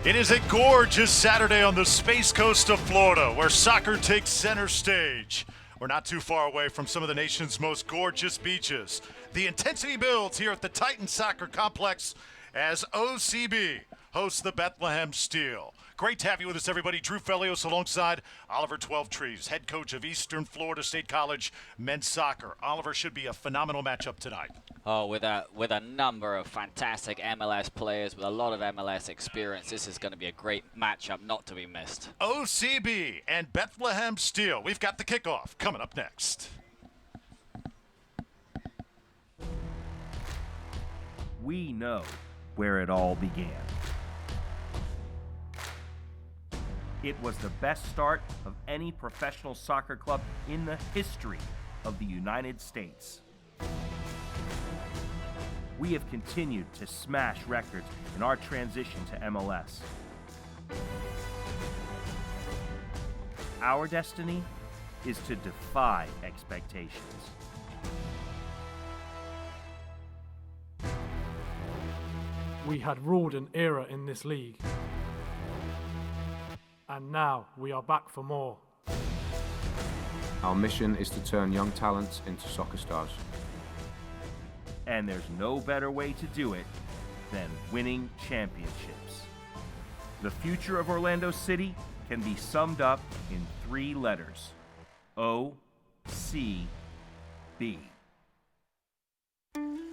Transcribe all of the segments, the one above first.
It is a gorgeous Saturday on the Space Coast of Florida, where soccer takes center stage. We're not too far away from some of the nation's most gorgeous beaches. The intensity builds here at the Titan Soccer Complex as OCB hosts the Bethlehem Steel. Great to have you with us, everybody. Drew Felios alongside Oliver 12 Trees, head coach of Eastern Florida State College men's soccer. Oliver, should be a phenomenal matchup tonight. Oh, with a number of fantastic MLS players with a lot of MLS experience, this is going to be a great matchup not to be missed. OCB and Bethlehem Steel. We've got the kickoff coming up next. We know where it all began. It was the best start of any professional soccer club in the history of the United States. We have continued to smash records in our transition to MLS. Our destiny is to defy expectations. We had ruled an era in this league. And now we are back for more. Our mission is to turn young talents into soccer stars. And there's no better way to do it than winning championships. The future of Orlando City can be summed up in 3 letters: O-C-B.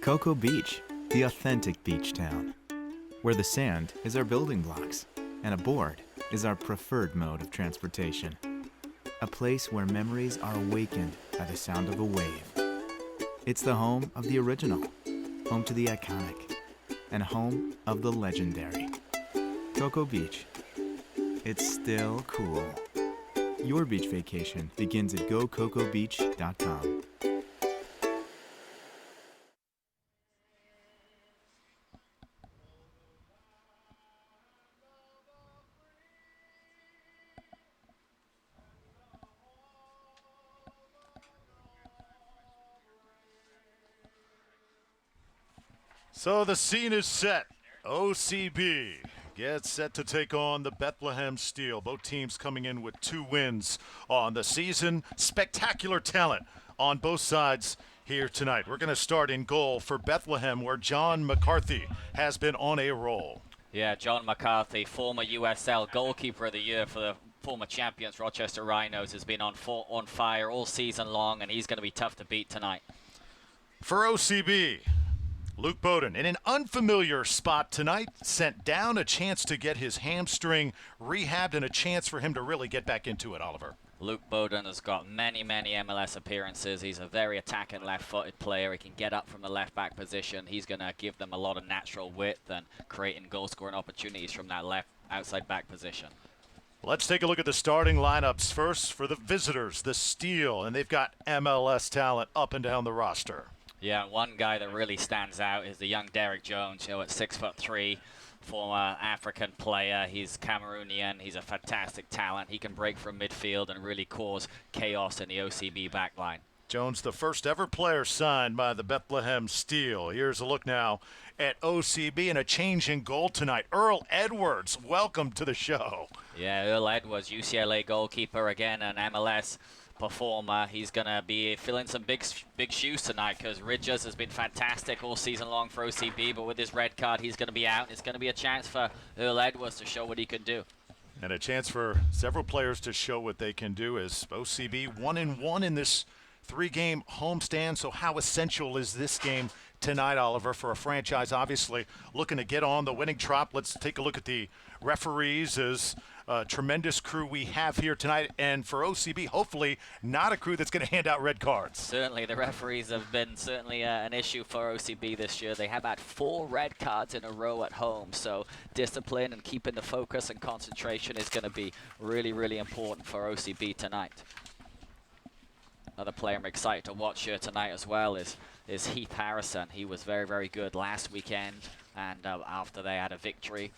Cocoa Beach, the authentic beach town, where the sand is our building blocks and a board is our preferred mode of transportation. A place where memories are awakened by the sound of a wave. It's the home of the original, home to the iconic, and home of the legendary. Cocoa Beach. It's still cool. Your beach vacation begins at gococobeach.com. So the scene is set. OCB gets set to take on the Bethlehem Steel. Both teams coming in with 2 wins on the season. Spectacular talent on both sides here tonight. We're going to start in goal for Bethlehem, where John McCarthy has been on a roll. Yeah, John McCarthy, former USL goalkeeper of the year for the former champions Rochester Rhinos, has been on fire all season long, and he's going to be tough to beat tonight. For OCB, Luke Bowden, in an unfamiliar spot tonight, sent down, a chance to get his hamstring rehabbed and a chance for him to really get back into it, Oliver. Luke Bowden has got many MLS appearances. He's a very attacking left-footed player. He can get up from the left-back position. He's going to give them a lot of natural width and creating goal-scoring opportunities from that left outside back position. Let's take a look at the starting lineups. First, for the visitors, the Steel, and they've got MLS talent up and down the roster. Yeah, one guy that really stands out is the young Derek Jones, at 6'3", former African player. He's Cameroonian. He's a fantastic talent. He can break from midfield and really cause chaos in the OCB backline. Jones, the first ever player signed by the Bethlehem Steel. Here's a look now at OCB and a change in goal tonight. Earl Edwards, welcome to the show. Yeah, Earl Edwards, UCLA goalkeeper, again, an MLS performer. He's going to be filling some big shoes tonight because Ridgers has been fantastic all season long for OCB, but with his red card, he's going to be out. It's going to be a chance for Earl Edwards to show what he can do. And a chance for several players to show what they can do, as OCB 1-1 in this 3-game homestand. So how essential is this game tonight, Oliver, for a franchise obviously looking to get on the winning trot? Let's take a look at the referees. As a tremendous crew we have here tonight, and for OCB, hopefully not a crew that's going to hand out red cards. Certainly, the referees have been an issue for OCB this year. They have had 4 red cards in a row at home, so discipline and keeping the focus and concentration is going to be really important for OCB tonight. Another player I'm excited to watch here tonight as well is Heath Harrison. He was very good last weekend, and after they had a victory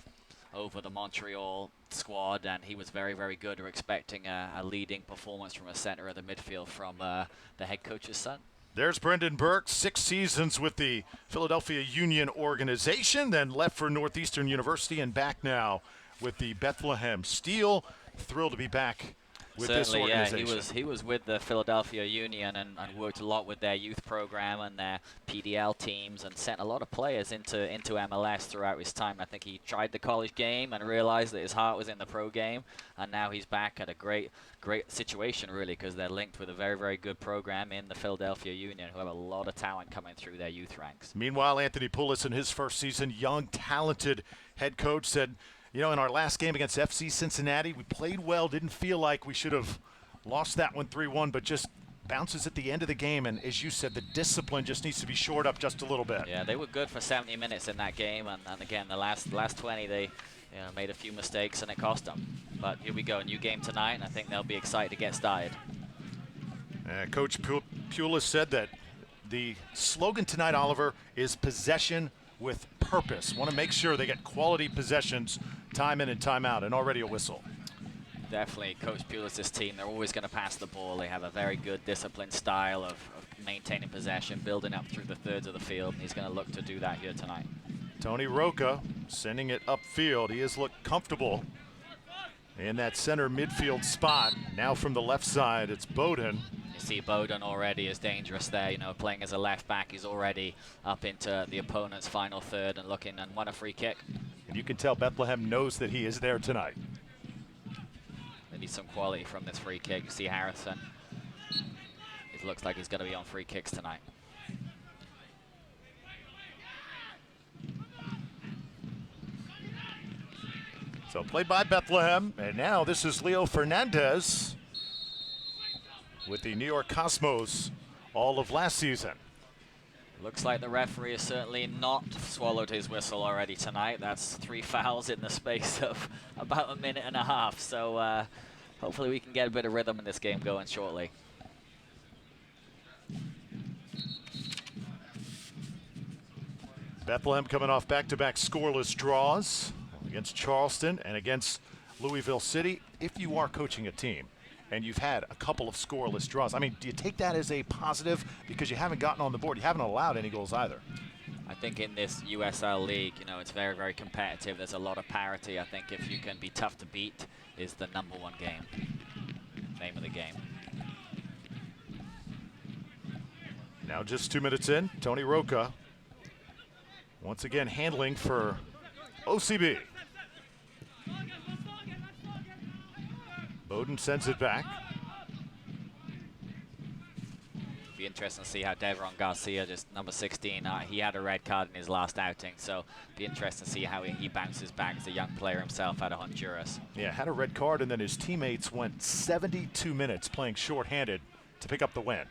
over the Montreal squad, and he was very good. We're expecting a leading performance from a center of the midfield from the head coach's son. There's Brendan Burke, 6 seasons with the Philadelphia Union organization, then left for Northeastern University and back now with the Bethlehem Steel. Thrilled to be back with this Certainly, organization. yeah, he was with the Philadelphia Union and worked a lot with their youth program and their PDL teams and sent a lot of players into MLS throughout his time. I think he tried the college game and realized that his heart was in the pro game, and now he's back at a great situation, really, because they're linked with a very, very good program in the Philadelphia Union, who have a lot of talent coming through their youth ranks. Meanwhile, Anthony Poulos in his first season, young, talented head coach, said, you know, in our last game against FC Cincinnati, we played well, didn't feel like we should have lost that one 3-1, but just bounces at the end of the game. And as you said, the discipline just needs to be shored up just a little bit. Yeah, they were good for 70 minutes in that game. And again, the last 20, they made a few mistakes and it cost them. But here we go, a new game tonight, and I think they'll be excited to get started. Coach Poulos said that the slogan tonight, Oliver, is possession with purpose. Want to make sure they get quality possessions time in and time out, and already a whistle. Definitely, Coach Poulos' team, they're always going to pass the ball. They have a very good disciplined style of maintaining possession, building up through the thirds of the field, and he's going to look to do that here tonight. Tony Roca sending it upfield. He has looked comfortable in that center midfield spot. Now from the left side, it's Bowden. You see Bowden already is dangerous there, you know, playing as a left back. He's already up into the opponent's final third and looking and won a free kick. And you can tell Bethlehem knows that he is there tonight. They need some quality from this free kick. You see Harrison. It looks like he's going to be on free kicks tonight. So played by Bethlehem, and now this is Leo Fernandez with the New York Cosmos all of last season. Looks like the referee has certainly not swallowed his whistle already tonight. That's 3 fouls in the space of about a minute and a half. So hopefully we can get a bit of rhythm in this game going shortly. Bethlehem coming off back-to-back scoreless draws against Charleston and against Louisville City. If you are coaching a team and you've had a couple of scoreless draws, I mean, do you take that as a positive because you haven't gotten on the board? You haven't allowed any goals either. I think in this USL league, you know, it's very, very competitive. There's a lot of parity. I think if you can be tough to beat is the #1 name of the game. Now just 2 minutes in, Tony Roca once again handling for OCB. Bowden sends it back. Be interesting to see how Devron Garcia, just number 16, he had a red card in his last outing, so be interesting to see how he bounces back as a young player himself out of Honduras. Yeah, had a red card, and then his teammates went 72 minutes playing shorthanded to pick up the win.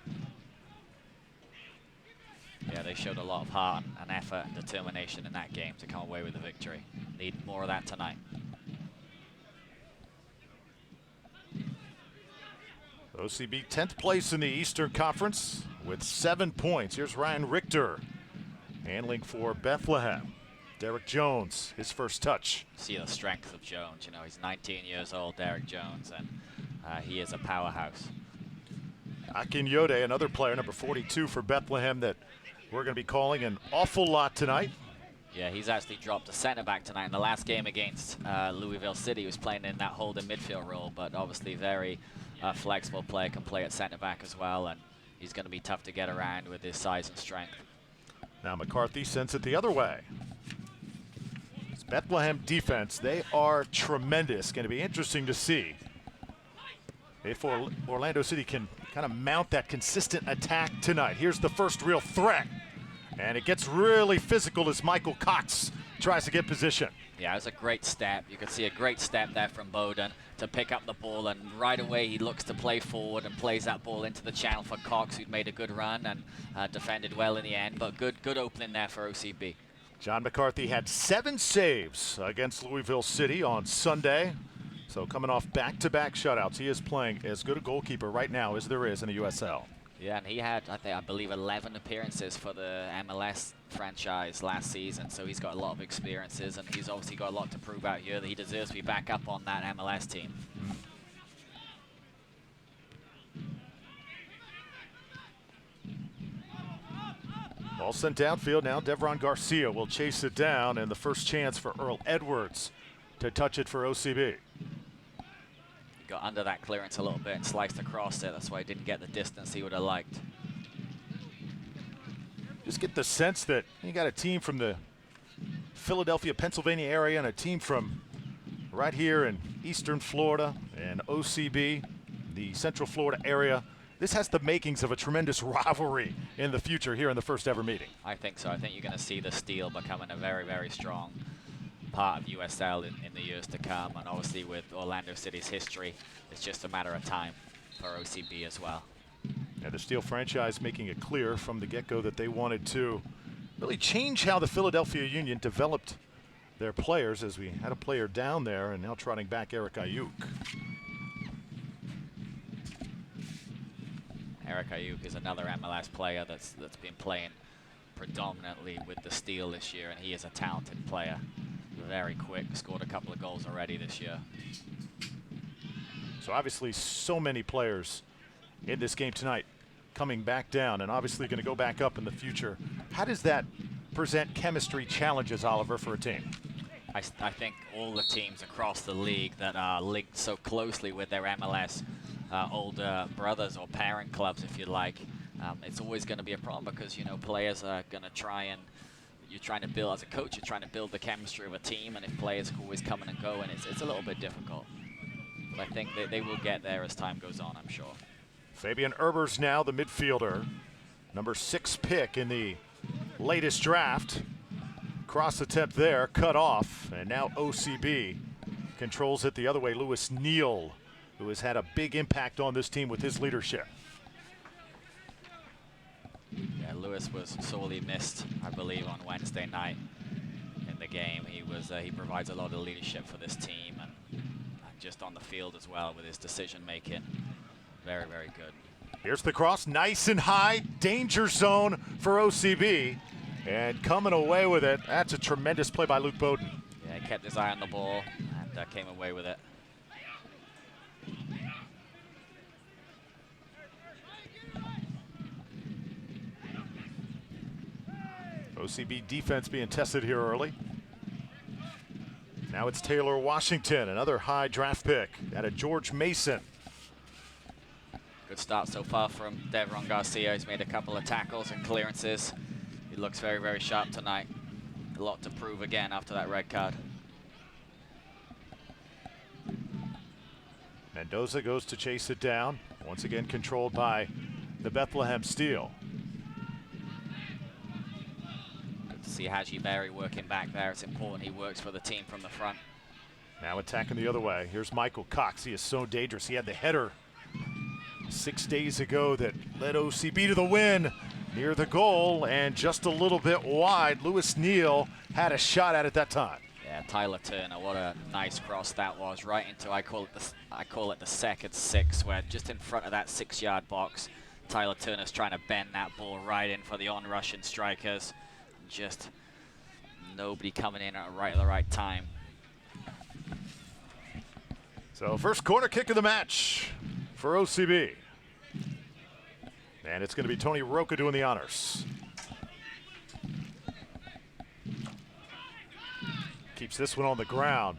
Yeah, they showed a lot of heart and effort and determination in that game to come away with the victory. Need more of that tonight. OCB 10th place in the Eastern Conference with 7 points. Here's Ryan Richter handling for Bethlehem. Derek Jones, his first touch. See the strength of Jones. You know, he's 19 years old, Derek Jones, and he is a powerhouse. Akin Yode, another player, number 42 for Bethlehem, that we're going to be calling an awful lot tonight. Yeah, he's actually dropped a center back tonight. In the last game against Louisville City, he was playing in that holding midfield role, but obviously very flexible player, can play at center back as well, and he's going to be tough to get around with his size and strength. Now McCarthy sends it the other way. It's Bethlehem defense, they are tremendous. Going to be interesting to see if Orlando City can kind of mount that consistent attack tonight. Here's the first real threat. And it gets really physical as Michael Cox tries to get position. Yeah, it was a great step. You could see a great step there from Bowden to pick up the ball, and right away he looks to play forward and plays that ball into the channel for Cox, who'd made a good run and defended well in the end, but good opening there for OCB. John McCarthy had 7 saves against Louisville City on Sunday. So coming off back-to-back shutouts, he is playing as good a goalkeeper right now as there is in the USL. Yeah, and he had, I believe, 11 appearances for the MLS franchise last season, so he's got a lot of experiences, and he's obviously got a lot to prove out here that he deserves to be back up on that MLS team. Ball sent downfield now. Devron Garcia will chase it down, and the first chance for Earl Edwards to touch it for OCB. He got under that clearance a little bit and sliced across it. That's why he didn't get the distance he would have liked. Just get the sense that you got a team from the Philadelphia, Pennsylvania area and a team from right here in Eastern Florida and OCB, the Central Florida area. This has the makings of a tremendous rivalry in the future here in the first ever meeting. I think so. I think you're going to see the Steel becoming a very, very strong part of USL in the years to come. And obviously with Orlando City's history, it's just a matter of time for OCB as well. Yeah, the Steel franchise making it clear from the get-go that they wanted to really change how the Philadelphia Union developed their players, as we had a player down there and now trotting back Eric Ayuk. Eric Ayuk is another MLS player that's been playing predominantly with the Steel this year, and he is a talented player. Very quick, scored a couple of goals already this year. So obviously so many players in this game tonight coming back down and obviously going to go back up in the future. How does that present chemistry challenges, Oliver, for a team? I think all the teams across the league that are linked so closely with their MLS older brothers or parent clubs, if you like, it's always going to be a problem because, you know, players are going to try and you're trying to build, as a coach, you're trying to build the chemistry of a team, and if players are always coming and going, it's a little bit difficult. But I think they will get there as time goes on, I'm sure. Fabian Erbers now the midfielder, number 6 pick in the latest draft. Cross attempt there, cut off, and now OCB controls it the other way. Lewis Neal, who has had a big impact on this team with his leadership. Yeah, Lewis was sorely missed, I believe, on Wednesday night in the game. He provides a lot of leadership for this team and just on the field as well with his decision making. Very, very good. Here's the cross, nice and high, danger zone for OCB, and coming away with it. That's a tremendous play by Luke Bowden. Yeah, he kept his eye on the ball and came away with it. OCB defense being tested here early. Now it's Taylor Washington, another high draft pick out of George Mason. Good start so far from Devron Garcia. He's made a couple of tackles and clearances. He looks very, very sharp tonight. A lot to prove again after that red card. Mendoza goes to chase it down. Once again controlled by the Bethlehem Steel. Good to see Haji Berry working back there. It's important he works for the team from the front. Now attacking the other way. Here's Michael Cox. He is so dangerous. He had the header 6 days ago that led OCB to the win near the goal and just a little bit wide. Lewis Neal had a shot at it that time. Yeah, Tyler Turner, what a nice cross that was, right into, I call it the second 6, where just in front of that 6-yard box, Tyler Turner's trying to bend that ball right in for the on-rushing strikers. Just nobody coming in at the right time. So first corner kick of the match for OCB. And it's going to be Tony Roca doing the honors. Keeps this one on the ground.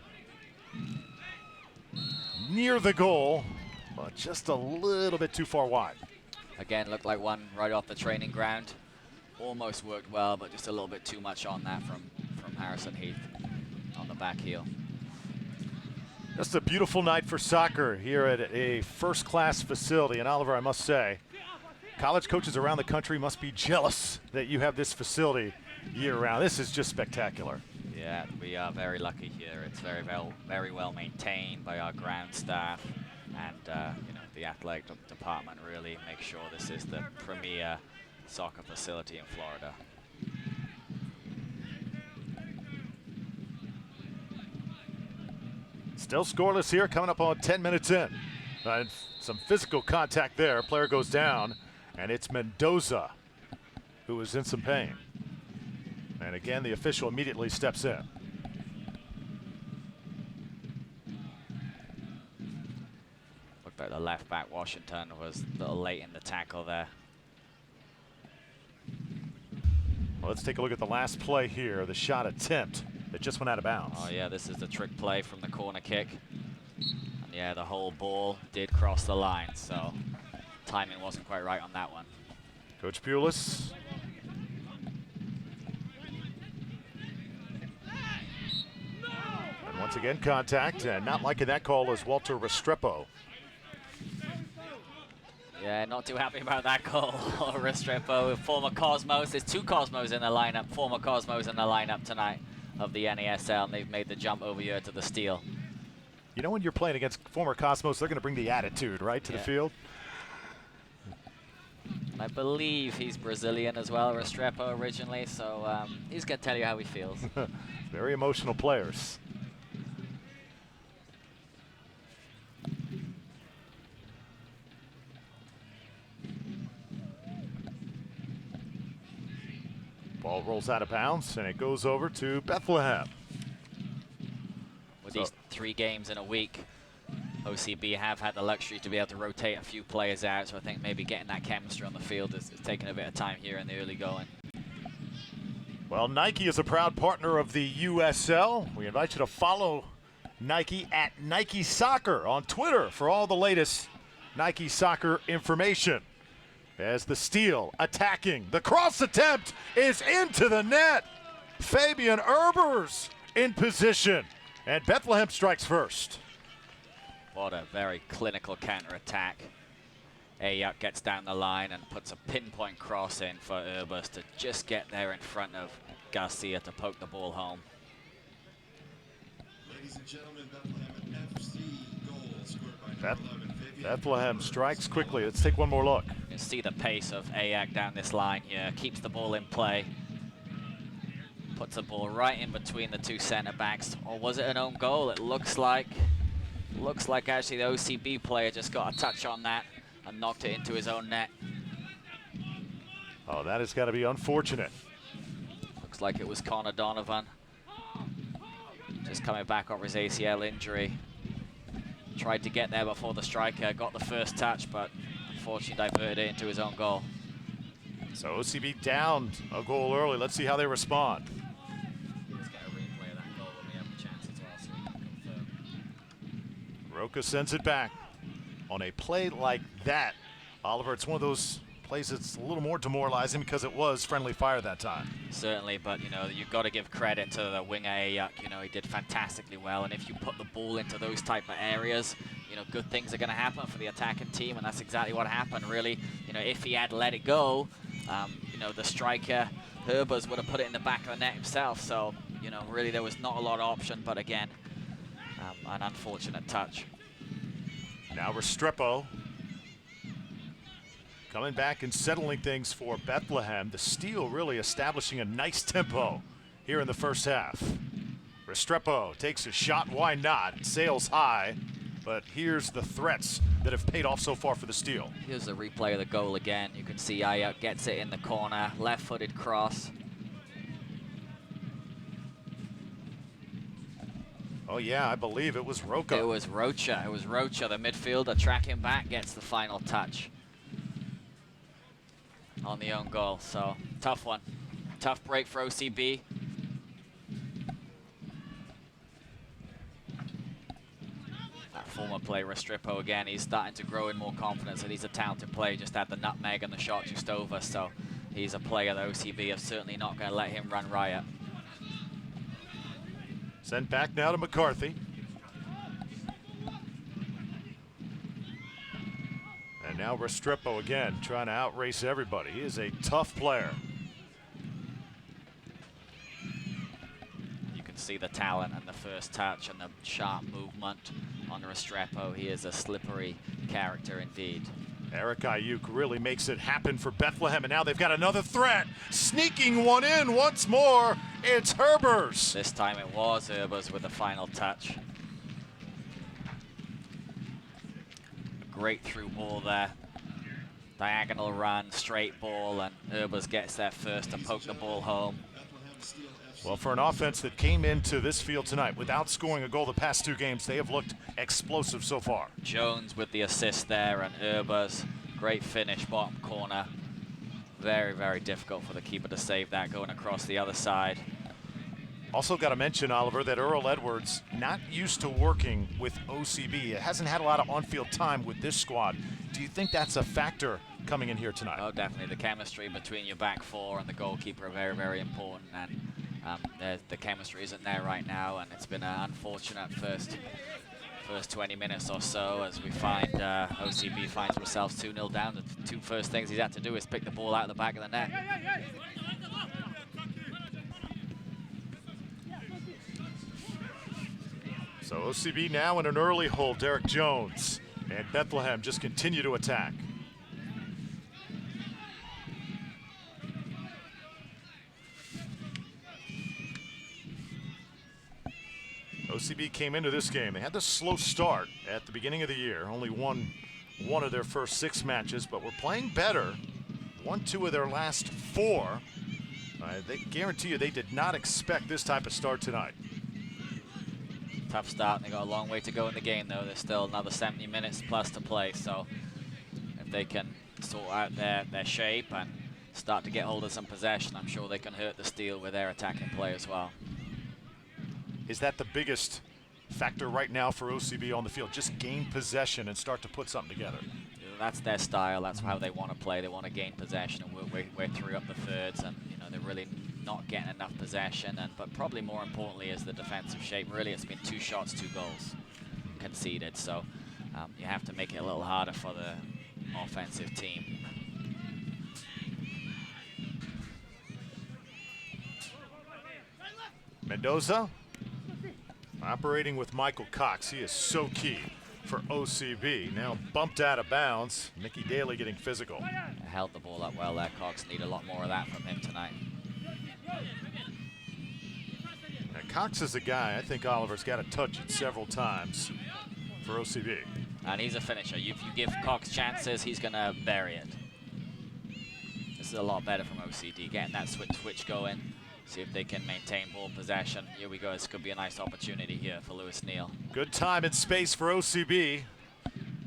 Near the goal, but just a little bit too far wide. Again, looked like one right off the training ground. Almost worked well, but just a little bit too much on that from Harrison Heath on the back heel. Just a beautiful night for soccer here at a first-class facility. And Oliver, I must say, college coaches around the country must be jealous that you have this facility year-round. This is just spectacular. Yeah, we are very lucky here. It's very well maintained by our ground staff, and you know, the athletic department really makes sure this is the premier soccer facility in Florida. Still scoreless here, coming up on 10 minutes in. Some physical contact there. Player goes down, and it's Mendoza who is in some pain. And again, the official immediately steps in. Looked like the left back, Washington, was a little late in the tackle there. Well, let's take a look at the last play here, the shot attempt that just went out of bounds. Oh yeah, this is the trick play from the corner kick. And yeah, the whole ball did cross the line, so timing wasn't quite right on that one. Coach Pulis. And once again, contact, and not liking that call is Walter Restrepo. Yeah, not too happy about that call. Restrepo, former Cosmos. There's two Cosmos in the lineup, former Cosmos in the lineup tonight of the NASL, and they've made the jump over here to the steal. You know, when you're playing against former Cosmos, they're going to bring the attitude, right, to the field. And I believe he's Brazilian as well, Restrepo originally, so he's going to tell you how he feels. Very emotional players. Ball rolls out of bounds, and it goes over to Bethlehem. With these 3 games in a week, OCB have had the luxury to be able to rotate a few players out, so I think maybe getting that chemistry on the field is taking a bit of time here in the early going. Well, Nike is a proud partner of the USL. We invite you to follow Nike at Nike Soccer on Twitter for all the latest Nike Soccer information. As the steal, attacking, the cross attempt is into the net. Fabian Erbers in position, and Bethlehem strikes first. What a very clinical counter-attack. Ayuk gets down the line and puts a pinpoint cross in for Erbers to just get there in front of Garcia to poke the ball home. Ladies and gentlemen, Bethlehem FC goal scored by Bethlehem strikes quickly. Let's take one more look. You can see the pace of Ayuk down this line here. Keeps the ball in play. Puts the ball right in between the 2 center backs. Or was it an own goal? It looks like actually the OCB player just got a touch on that and knocked it into his own net. Oh, that has got to be unfortunate. Looks like it was Connor Donovan. Just coming back off his ACL injury. Tried to get there before the striker got the first touch, but unfortunately diverted it into his own goal. So OCB down a goal early. Let's see how they respond. Let's get a replay of that goal when we have the chance as well, so we can confirm. Roca sends it back. On a play like that, Oliver, it's one of those plays that's a little more demoralizing because it was friendly fire that time. Certainly, but you know, you've got to give credit to the winger Ayuk. You know, he did fantastically well, and if you put the ball into those type of areas, you know, good things are going to happen for the attacking team, and that's exactly what happened, really. You know, if he had let it go, you know, the striker, Herbers, would have put it in the back of the net himself, so, you know, really there was not a lot of option, but again, an unfortunate touch. Now Restrepo coming back and settling things for Bethlehem. The steal really establishing a nice tempo here in the first half. Restrepo takes a shot, why not? Sails high, but here's the threats that have paid off so far for the steal. Here's the replay of the goal again. You can see Ayuk gets it in the corner, left-footed cross. Oh yeah, I believe it was Roca. It was Rocha. It was Rocha, the midfielder, tracking back, gets the final touch on the own goal. So tough one, tough break for OCB. That former player Restrepo again, he's starting to grow in more confidence, and he's a talented player. Just had the nutmeg and the shot just over, so he's a player that OCB are certainly not going to let him run riot. Sent back now to McCarthy. And now Restrepo again trying to outrace everybody. He is a tough player. You can see the talent and the first touch and the sharp movement on Restrepo. He is a slippery character indeed. Eric Ayuk really makes it happen for Bethlehem, and now they've got another threat. Sneaking one in once more, it's Herbers. This time it was Herbers with the final touch. A great through ball there. Diagonal run, straight ball, and Herbers gets there first to poke the ball home. Well, for an offense that came into this field tonight without scoring a goal the past 2 games, they have looked explosive so far. Jones with the assist there, and Herbers, great finish, bottom corner. Very, very difficult for the keeper to save that going across the other side. Also got to mention, Oliver, that Earl Edwards not used to working with OCB. It hasn't had a lot of on-field time with this squad. Do you think that's a factor coming in here tonight? Oh, definitely. The chemistry between your back four and the goalkeeper are very, very important. And the chemistry isn't there right now, and it's been an unfortunate first 20 minutes or so as we find OCB finds themselves 2-0 down. The two first things he's had to do is pick the ball out of the back of the net. So OCB now in an early hole. Derek Jones and Bethlehem just continue to attack. OCB came into this game. They had the slow start at the beginning of the year. Only won one of their first 6 matches, but were playing better. Won 2 of their last 4. They guarantee you they did not expect this type of start tonight. Tough start. They got a long way to go in the game, though. There's still another 70 minutes plus to play. So if they can sort out their shape and start to get hold of some possession, I'm sure they can hurt the Steel with their attacking play as well. Is that the biggest factor right now for OCB on the field? Just gain possession and start to put something together. That's their style. That's how they want to play. They want to gain possession and we're through up the thirds, and they're really not getting enough possession. But probably more importantly is the defensive shape. Really, it's been 2 shots, 2 goals conceded. So you have to make it a little harder for the offensive team. Mendoza operating with Michael Cox. He is so key for OCB. Now bumped out of bounds. Mickey Daly getting physical. Held the ball up well there. Cox need a lot more of that from him tonight. Now, Cox is a guy, I think Oliver's got to touch it several times for OCB. And he's a finisher. If you give Cox chances, he's going to bury it. This is a lot better from OCD, getting that switch going. See if they can maintain ball possession. Here we go. This could be a nice opportunity here for Lewis Neal. Good time and space for OCB.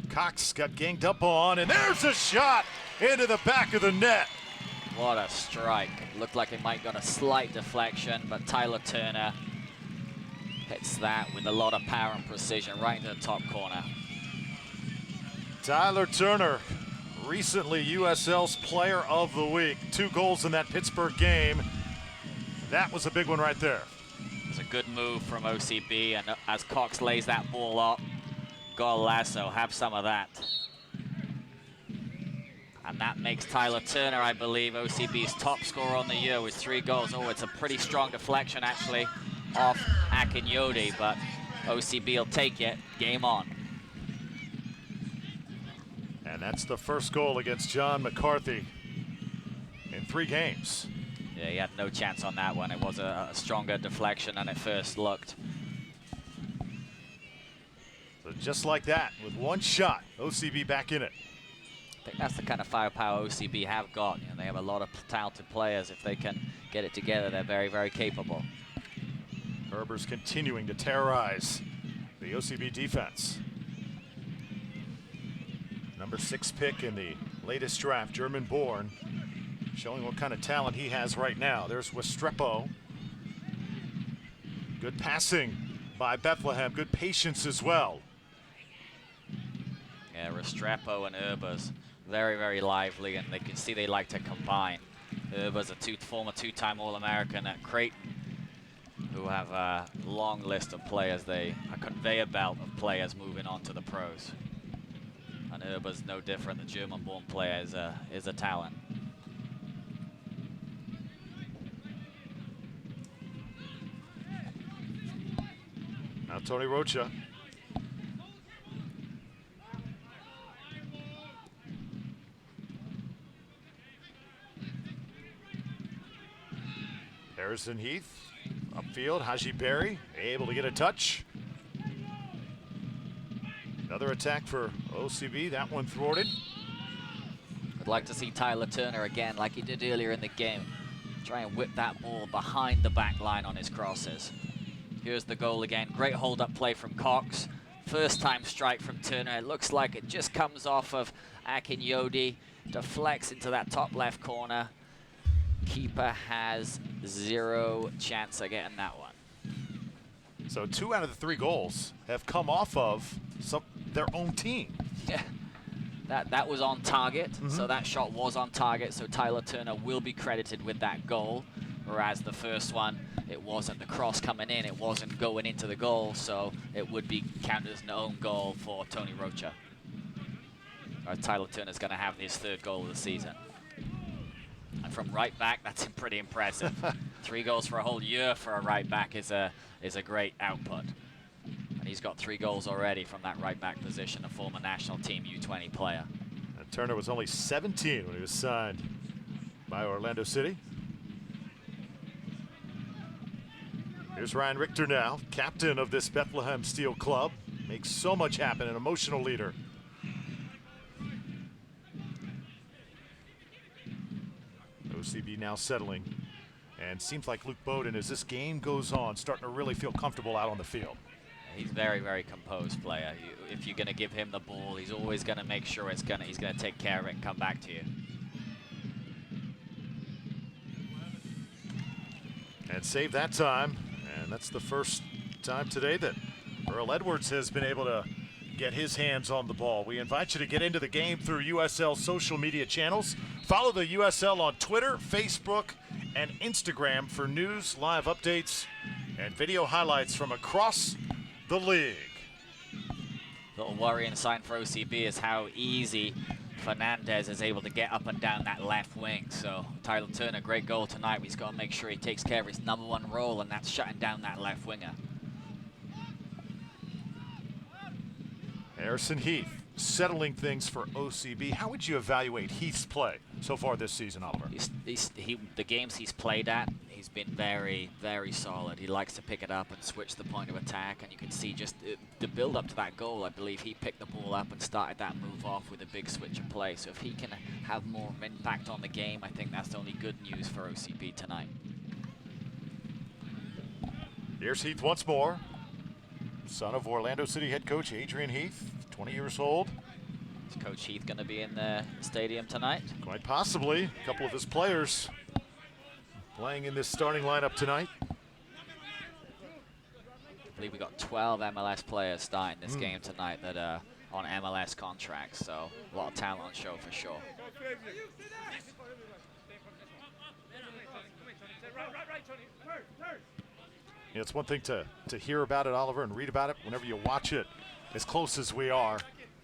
Cox got ganged up on, and there's a shot into the back of the net. What a strike. Looked like it might got a slight deflection, but Tyler Turner hits that with a lot of power and precision right into the top corner. Tyler Turner, recently USL's Player of the Week. 2 goals in that Pittsburgh game. That was a big one right there. It's a good move from OCB, and as Cox lays that ball up, golazo, have some of that. And that makes Tyler Turner, I believe, OCB's top scorer on the year with 3 goals. Oh, it's a pretty strong deflection, actually, off Akinyodi, but OCB will take it. Game on. And that's the first goal against John McCarthy in 3 games. Yeah, he had no chance on that one. It was a stronger deflection than it first looked. So just like that, with 1 shot, OCB back in it. I think that's the kind of firepower OCB have got. They have a lot of talented players. If they can get it together, they're very, very capable. Herber's continuing to terrorize the OCB defense. Number 6 pick in the latest draft, German-born, showing what kind of talent he has right now. There's Westrepo. Good passing by Bethlehem. Good patience as well. Yeah, Restrepo and Urbas, very, very lively, and they can see they like to combine. Urbas, a former 2-time All-American at Creighton, who have a long list of players. A conveyor belt of players moving on to the pros. And Urbas no different. The German-born player is a talent. Now Tony Rocha. Harrison Heath, upfield, Haji Berry, able to get a touch. Another attack for OCB, that one thwarted. I'd like to see Tyler Turner again, like he did earlier in the game. Try and whip that ball behind the back line on his crosses. Here's the goal again. Great hold-up play from Cox. First time strike from Turner. It looks like it just comes off of Akinyodi. Deflects into that top left corner. Keeper has 0 chance of getting that one. So 2 out of the 3 goals have come off of their own team. Yeah, that was on target. So that shot was on target. So Tyler Turner will be credited with that goal. Whereas the first one, it wasn't the cross coming in. It wasn't going into the goal. So it would be counted as an own goal for Tony Rocha. Tyler Turner's going to have his 3rd goal of the season. And from right back, that's pretty impressive. 3 goals for a whole year for a right back is a great output. And he's got 3 goals already from that right back position, a former national team U20 player. And Turner was only 17 when he was signed by Orlando City. Here's Ryan Richter now, captain of this Bethlehem Steel Club. Makes so much happen, an emotional leader. OCB now settling, and seems like Luke Bowden, as this game goes on, starting to really feel comfortable out on the field. He's very, very composed player. If you're going to give him the ball, he's always going to make sure he's going to take care of it and come back to you. And save that time, and that's the first time today that Earl Edwards has been able to get his hands on the ball. We invite you to get into the game through USL social media channels. Follow the USL on Twitter, Facebook, and Instagram for news, live updates, and video highlights from across the league. Little worrying sign for OCB is how easy Fernandez is able to get up and down that left wing. So Tyler Turner, great goal tonight. He's got to make sure he takes care of his #1 role, and that's shutting down that left winger. Harrison Heath settling things for OCB. How would you evaluate Heath's play so far this season, Oliver? The games he's played at, he's been very, very solid. He likes to pick it up and switch the point of attack, and you can see just the build up to that goal. I believe he picked the ball up and started that move off with a big switch of play. So if he can have more impact on the game, I think that's only good news for OCB tonight. Here's Heath once more. Son of Orlando City head coach Adrian Heath, 20 years old. Is Coach Heath going to be in the stadium tonight? Quite possibly. A couple of his players playing in this starting lineup tonight. I believe we got 12 MLS players starting this game tonight that are on MLS contracts, so a lot of talent on show for sure. Yeah, it's one thing to hear about it, Oliver, and read about it. Whenever you watch it, as close as we are,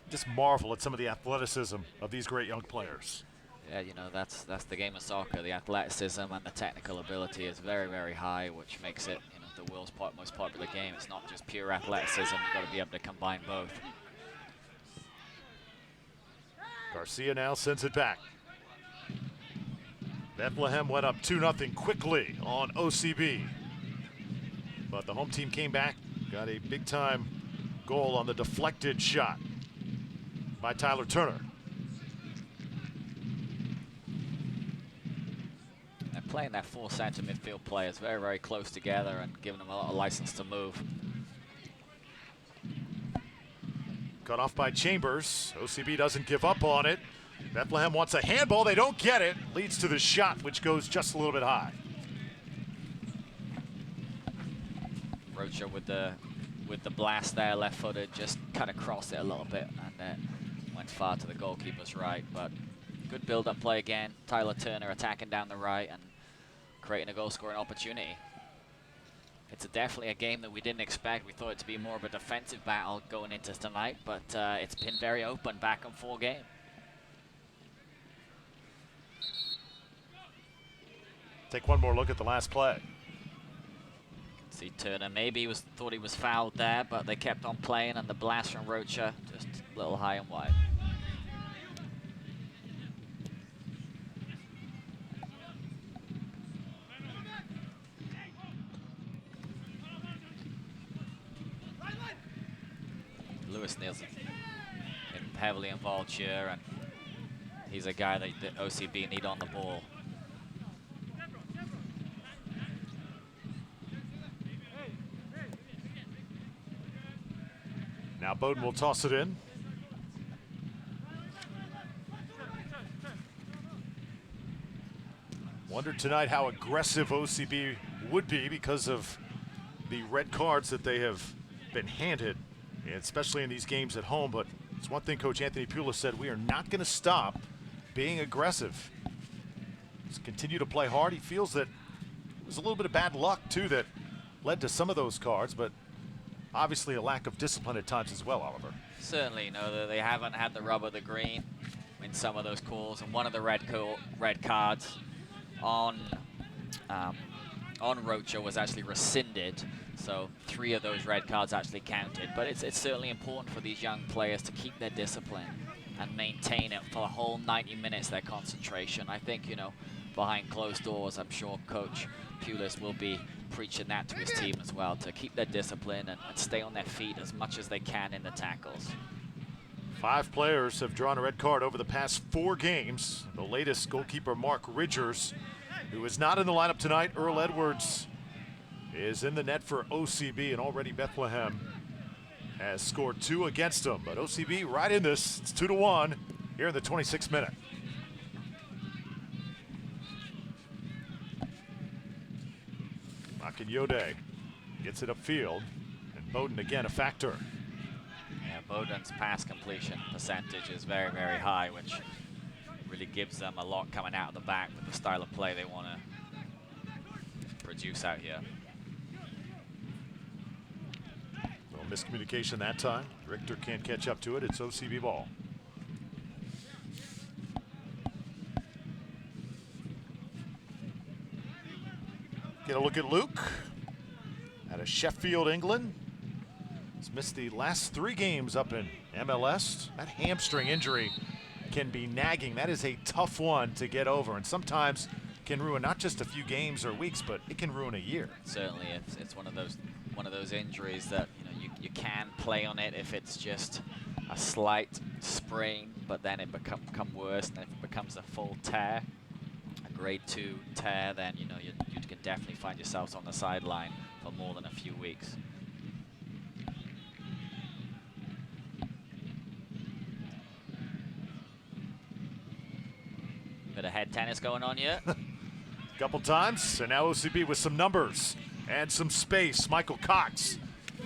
just marvel at some of the athleticism of these great young players. Yeah, you know, that's the game of soccer. The athleticism and the technical ability is very, very high, which makes it, you know, the world's most popular game. It's not just pure athleticism. You've got to be able to combine both. Garcia now sends it back. Bethlehem went up 2-0 quickly on OCB. But the home team came back, got a big-time goal on the deflected shot by Tyler Turner. They're playing their 4 center midfield players very, very close together and giving them a lot of license to move. Cut off by Chambers. OCB doesn't give up on it. Bethlehem wants a handball. They don't get it. Leads to the shot, which goes just a little bit high. Rocha with the blast there, left-footed, just cut across it a little bit and went far to the goalkeeper's right. But good build-up play again. Tyler Turner attacking down the right and creating a goal-scoring opportunity. It's definitely a game that we didn't expect. We thought it to be more of a defensive battle going into tonight, but it's been very open back and forth game. Take one more look at the last play. See Turner, maybe he thought he was fouled there, but they kept on playing, and the blast from Rocha just a little high and wide. Lewis Nielsen heavily involved here, and he's a guy that the OCB need on the ball. Now Bowden will toss it in. Wondered tonight how aggressive OCB would be because of the red cards that they have been handed, especially in these games at home. But it's one thing Coach Anthony Pulis said, we are not going to stop being aggressive. Let's continue to play hard. He feels that it was a little bit of bad luck, too, that led to some of those cards, but obviously a lack of discipline at times as well, Oliver. Certainly, they haven't had the rub of the green in some of those calls, and one of the red cards on Rocha was actually rescinded, so 3 of those red cards actually counted. But it's certainly important for these young players to keep their discipline and maintain it for the whole 90 minutes, their concentration. I think, behind closed doors, I'm sure Coach Pulis will be preaching that to his team as well, to keep their discipline and stay on their feet as much as they can in the tackles. 5 players have drawn a red card over the past 4 games. The latest, goalkeeper Mark Ridgers, who is not in the lineup tonight. Earl Edwards is in the net for OCB, and already Bethlehem has scored 2 against him. But OCB right in this. It's 2-1 here in the 26th minute. Yode gets it upfield, and Bowden again a factor. Yeah, Bowden's pass completion percentage is very, very high, which really gives them a lot coming out of the back with the style of play they want to produce out here. Well, miscommunication that time. Richter can't catch up to it. It's OCB ball. Get a look at Luke out of Sheffield, England. He's missed the last 3 games up in MLS. That hamstring injury can be nagging. That is a tough one to get over, and sometimes can ruin not just a few games or weeks, but it can ruin a year. Certainly, it's one of those injuries that you can play on it if it's just a slight sprain, but then it become worse, and if it becomes a full tear, a grade 2 tear, then you can definitely find yourselves on the sideline for more than a few weeks. Bit of head tennis going on here. A couple times, and now OCB with some numbers and some space. Michael Cox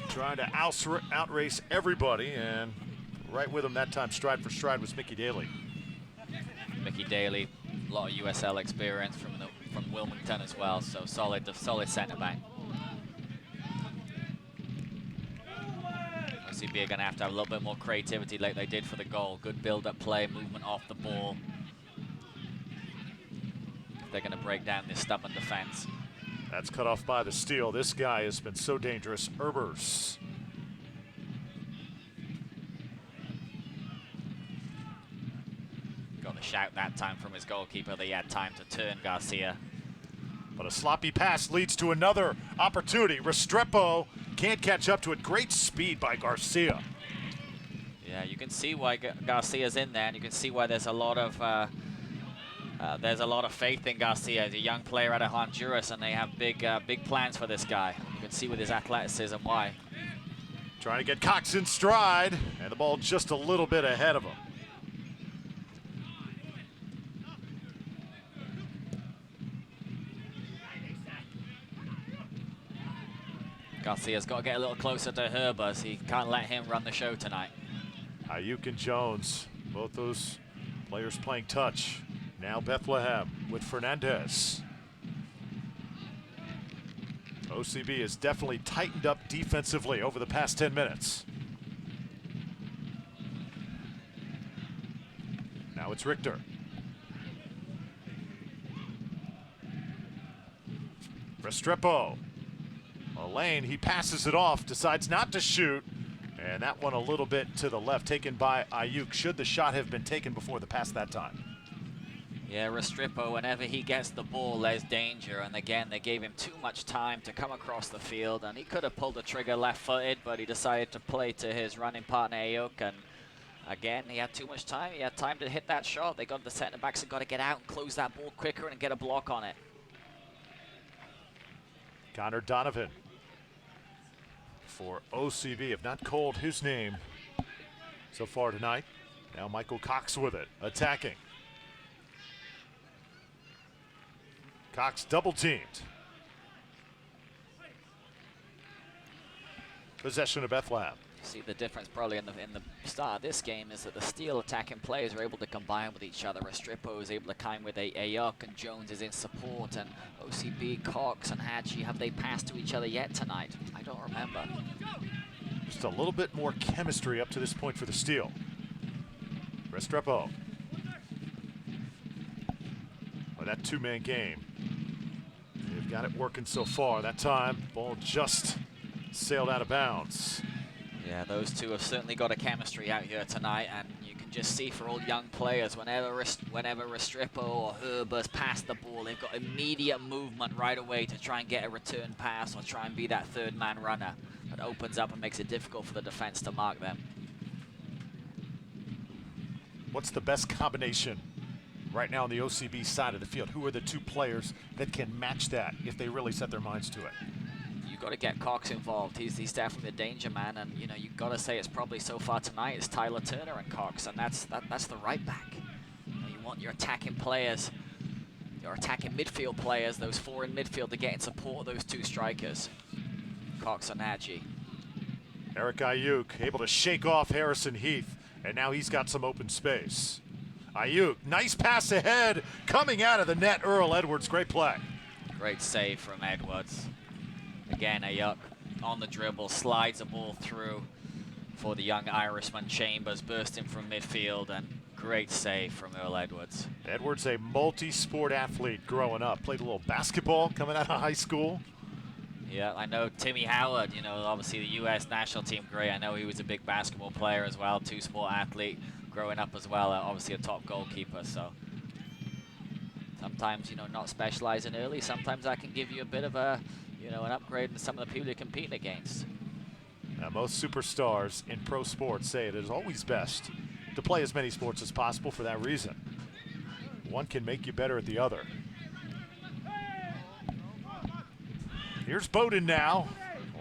trying to outrace everybody, and right with him that time, stride for stride, was Mickey Daly. Mickey Daly, a lot of USL experience from Wilmington as well, so solid centre back. OCB are going to have a little bit more creativity like they did for the goal. Good build-up play, movement off the ball. They're going to break down this stubborn defense. That's cut off by the steal. This guy has been so dangerous. Erbers. Got the shout that time from his goalkeeper that he had time to turn Garcia. But a sloppy pass leads to another opportunity. Restrepo can't catch up to it. Great speed by Garcia. Yeah, you can see why Garcia's in there, and you can see why there's a lot of faith in Garcia. He's a young player out of Honduras, and they have big plans for this guy. You can see with his athleticism why. Trying to get Cox in stride, and the ball just a little bit ahead of him. Garcia's got to get a little closer to Herbers. He can't let him run the show tonight. Ayuk and Jones, both those players playing touch. Now Bethlehem with Fernandez. OCB has definitely tightened up defensively over the past 10 minutes. Now it's Richter. Restrepo. Lane, he passes it off, decides not to shoot, and that one a little bit to the left, taken by Ayuk. Should the shot have been taken before the pass that time? Yeah, Restrepo, whenever he gets the ball, there's danger, and again, they gave him too much time to come across the field, and he could have pulled the trigger left-footed, but he decided to play to his running partner, Ayuk, and again, he had too much time. He had time to hit that shot. They got the centre-backs and got to get out and close that ball quicker and get a block on it. Connor Donovan for OCB have not called his name so far tonight. Now Michael Cox with it, attacking. Cox double teamed. possession of Bethlehem. See the difference probably in the start of this game is that the Steel attacking players are able to combine with each other. Restrepo is able to combine with Ayuk, and Jones is in support, and OCB, Cox, and Hadji, have they passed to each other yet tonight? I don't remember. Just a little bit more chemistry up to this point for the Steel. Restrepo. Well, that two-man game. They've got it working so far. That time, ball just sailed out of bounds. Yeah, those two have certainly got a chemistry out here tonight, and you can just see for all young players, whenever Restrepo or Herbers pass the ball, they've got immediate movement right away to try and get a return pass or try and be that third-man runner. That opens up and makes it difficult for the defense to mark them. What's the best combination right now on the OCB side of the field? Who are the two players that can match that if they really set their minds to it? You've got to get Cox involved. He's definitely a danger man, and you know you've got to say it's probably so far tonight it's Tyler Turner and Cox, and that's the right back. You want your attacking players, your attacking midfield players, those four in midfield, to get in support of those two strikers, Cox and Hadji. Eric Ayuk able to shake off Harrison Heath, and now he's got some open space. Ayuk, nice pass ahead, coming out of the net. Earl Edwards, great play. Great save from Edwards. Again, Ayuk on the dribble, slides the ball through for the young Irishman. Chambers bursting from midfield, and great save from Earl Edwards. Edwards, a multi-sport athlete growing up. Played a little basketball coming out of high school. Yeah, I know Timmy Howard, you know, obviously the U.S. national team, great. I know he was a big basketball player as well, two-sport athlete growing up as well, obviously a top goalkeeper, so. Sometimes, you know, not specializing early, sometimes that can give you a bit of a, you know, an upgrade in some of the people you're competing against. Now, most superstars in pro sports say it is always best to play as many sports as possible for that reason. One can make you better at the other. Here's Bowden now.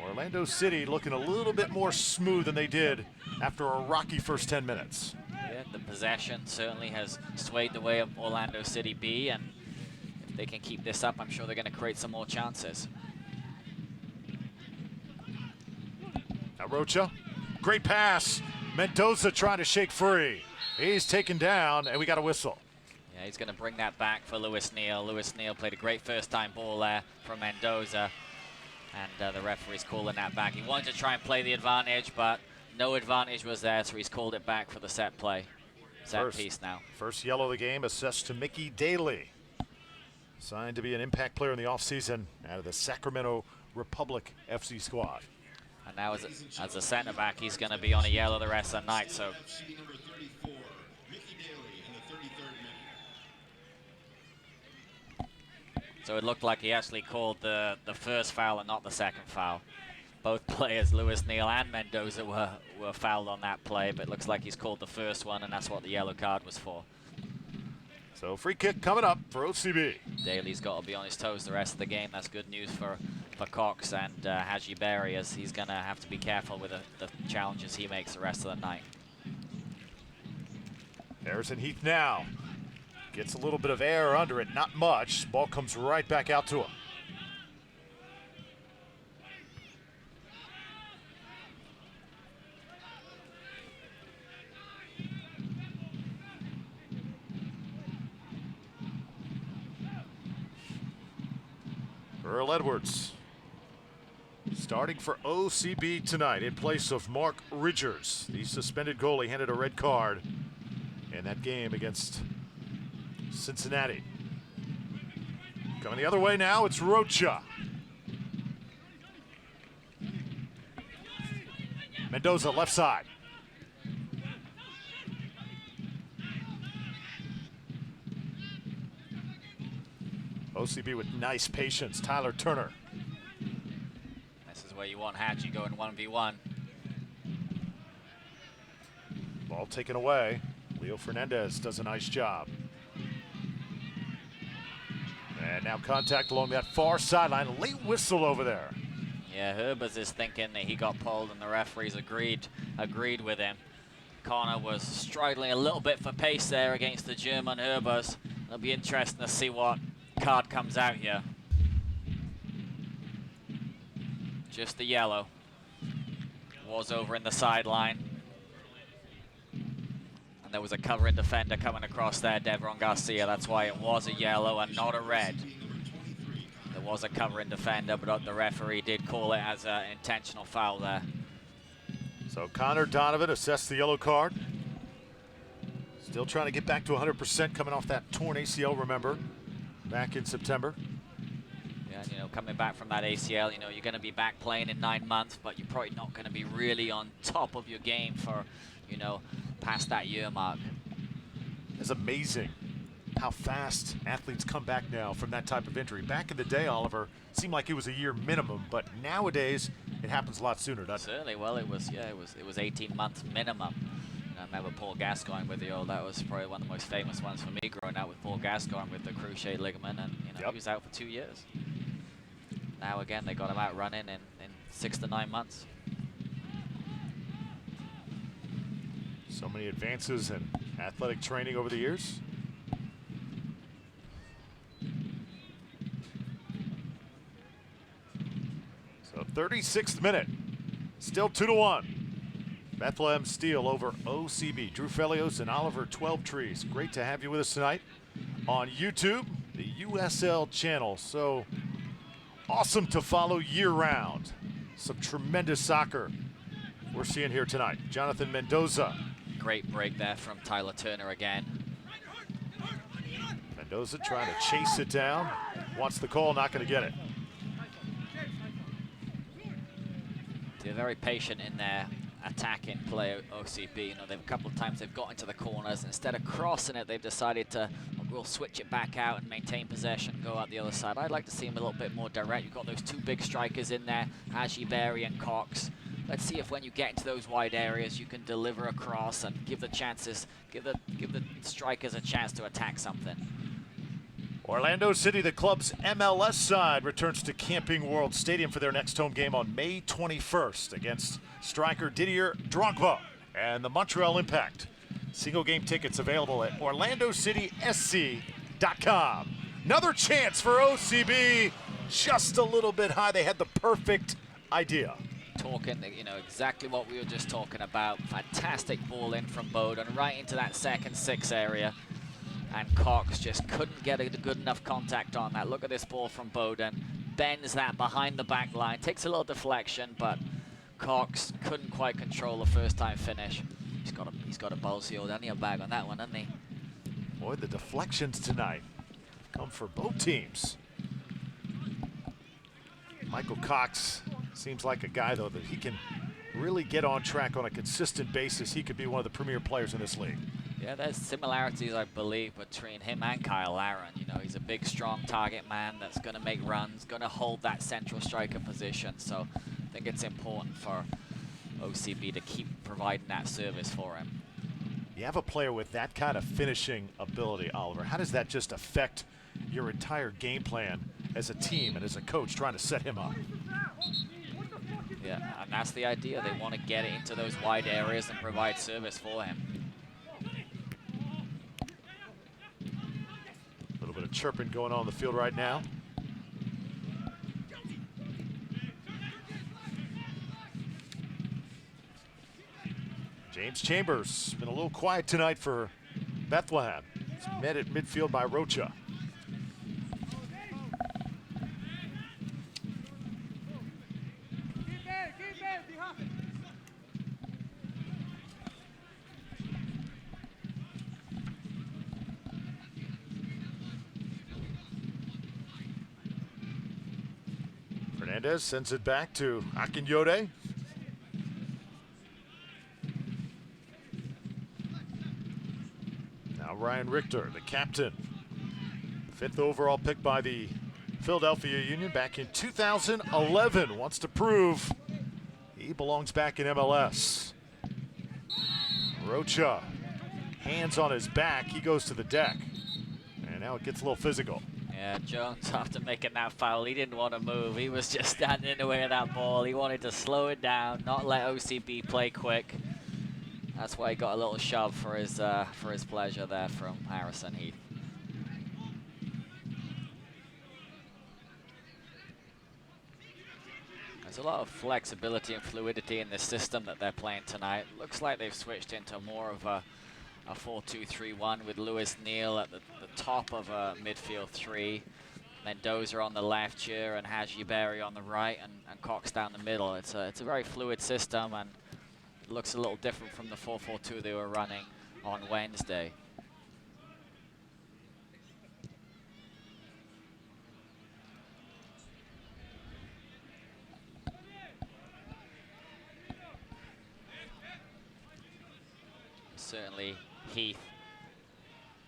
Orlando City looking a little bit more smooth than they did after a rocky first 10 minutes. Yeah, the possession certainly has swayed the way of Orlando City B, and if they can keep this up, I'm sure they're going to create some more chances. Now Rocha, great pass. Mendoza trying to shake free. He's taken down, and we got a whistle. Yeah, he's going to bring that back for Lewis Neal. Lewis Neal played a great first-time ball there from Mendoza, and the referee's calling that back. He wanted to try and play the advantage, but no advantage was there, so he's called it back for the set play. Set piece now. First yellow of the game assessed to Mickey Daly. Signed to be an impact player in the offseason out of the Sacramento Republic FC squad. And now as a center back, he's going to be on a yellow the rest of the night. So Number 34, Mickey Daly in the 33rd minute. So it looked like he actually called the first foul and not the second foul. Both players, Lewis Neal and Mendoza, were fouled on that play, but it looks like he's called the first one, and that's what the yellow card was for. So free kick coming up for OCB. Daly's got to be on his toes the rest of the game. That's good news for Cox and Hadji Berry, as he's going to have to be careful with the challenges he makes the rest of the night. Harrison Heath now gets a little bit of air under it, not much. Ball comes right back out to him. Earl Edwards starting for OCB tonight in place of Mark Ridgers. The suspended goalie handed a red card in that game against Cincinnati. Coming the other way now, it's Rocha. Mendoza left side. OCB with nice patience. Tyler Turner. This is where you want Hadji going 1v1. Ball taken away. Leo Fernandez does a nice job. And now contact along that far sideline. Late whistle over there. Yeah, Herbers is thinking that he got pulled, and the referees agreed with him. Connor was struggling a little bit for pace there against the German Herbers. It'll be interesting to see what card comes out here. Just the yellow. was over in the sideline. And there was a covering defender coming across there, Devron Garcia. That's why it was a yellow and not a red. There was a covering defender, but the referee did call it as an intentional foul there. So Connor Donovan assessed the yellow card. Still trying to get back to 100% coming off that torn ACL, remember, back in September. Yeah, and, you know, coming back from that ACL, you know, you're going to be back playing in 9 months, but you're probably not going to be really on top of your game for, you know, past that year mark. It's amazing how fast athletes come back now from that type of injury. Back in the day, Oliver, it seemed like it was a year minimum, but nowadays it happens a lot sooner, doesn't it? Certainly. Well, it was 18 months minimum. I remember Paul Gascoigne with that was probably one of the most famous ones for me growing up, with Paul Gascoigne with the cruciate ligament, and you know, he was out for 2 years. Now again, they got him out running in 6 to 9 months. So many advances in athletic training over the years. So 36th minute, still 2-1. Bethlehem Steel over OCB. Drew Felios and Oliver 12trees. Great to have you with us tonight on YouTube, the USL channel. So awesome to follow year-round. Some tremendous soccer we're seeing here tonight. Jonathan Mendoza. Great break there from Tyler Turner again. Mendoza trying to chase it down. Wants the call, not going to get it. They're very patient in their attacking play, OCB. You know, they've a couple of times they've got into the corners. Instead of crossing it, they've decided to, we'll switch it back out and maintain possession, go out the other side. I'd like to see them a little bit more direct. You've got those two big strikers in there, Berry and Cox. Let's see if when you get into those wide areas, you can deliver across and give the chances, give the strikers a chance to attack something. Orlando City, the club's MLS side, returns to Camping World Stadium for their next home game on May 21st against striker Didier Drogba and the Montreal Impact. Single game tickets available at orlandocitysc.com. Another chance for OCB, just a little bit high. They had the perfect idea. Talking, you know, exactly what we were just talking about. Fantastic ball in from Bowden, right into that second 6 area. And Cox just couldn't get a good enough contact on that. Look at this ball from Bowden. Bends that behind the back line. Takes a little deflection, but Cox couldn't quite control the first time finish. He's got a ballsy old onion bag on that one, hasn't he? Boy, the deflections tonight come for both teams. Michael Cox seems like a guy, though, that he can really get on track on a consistent basis. He could be one of the premier players in this league. Yeah, there's similarities, I believe, between him and Kyle Larin. You know, he's a big, strong target man that's going to make runs, going to hold that central striker position. So I think it's important for OCB to keep providing that service for him. You have a player with that kind of finishing ability, Oliver. How does that just affect your entire game plan as a team and as a coach trying to set him up? Yeah, and that's the idea. They want to get it into those wide areas and provide service for him. A little bit of chirping going on in the field right now. James Chambers been a little quiet tonight for Bethlehem. He's met at midfield by Rocha. Fernandez sends it back to Akinyode. Now Ryan Richter, the captain. 5th overall pick by the Philadelphia Union back in 2011. Wants to prove he belongs back in MLS. Rocha, hands on his back. He goes to the deck. And now it gets a little physical. Yeah, Jones, after making that foul, he didn't want to move. He was just standing in the way of that ball. He wanted to slow it down, not let OCB play quick. That's why he got a little shove for his pleasure there from Harrison Heath. There's a lot of flexibility and fluidity in this system that they're playing tonight. Looks like they've switched into more of a 4-2-3-1 with Lewis Neal at the top of a midfield three. Mendoza on the left here and Haji Berry on the right, and Cox down the middle. It's a very fluid system, and it looks a little different from the 4-4-2 they were running on Wednesday. Certainly Heath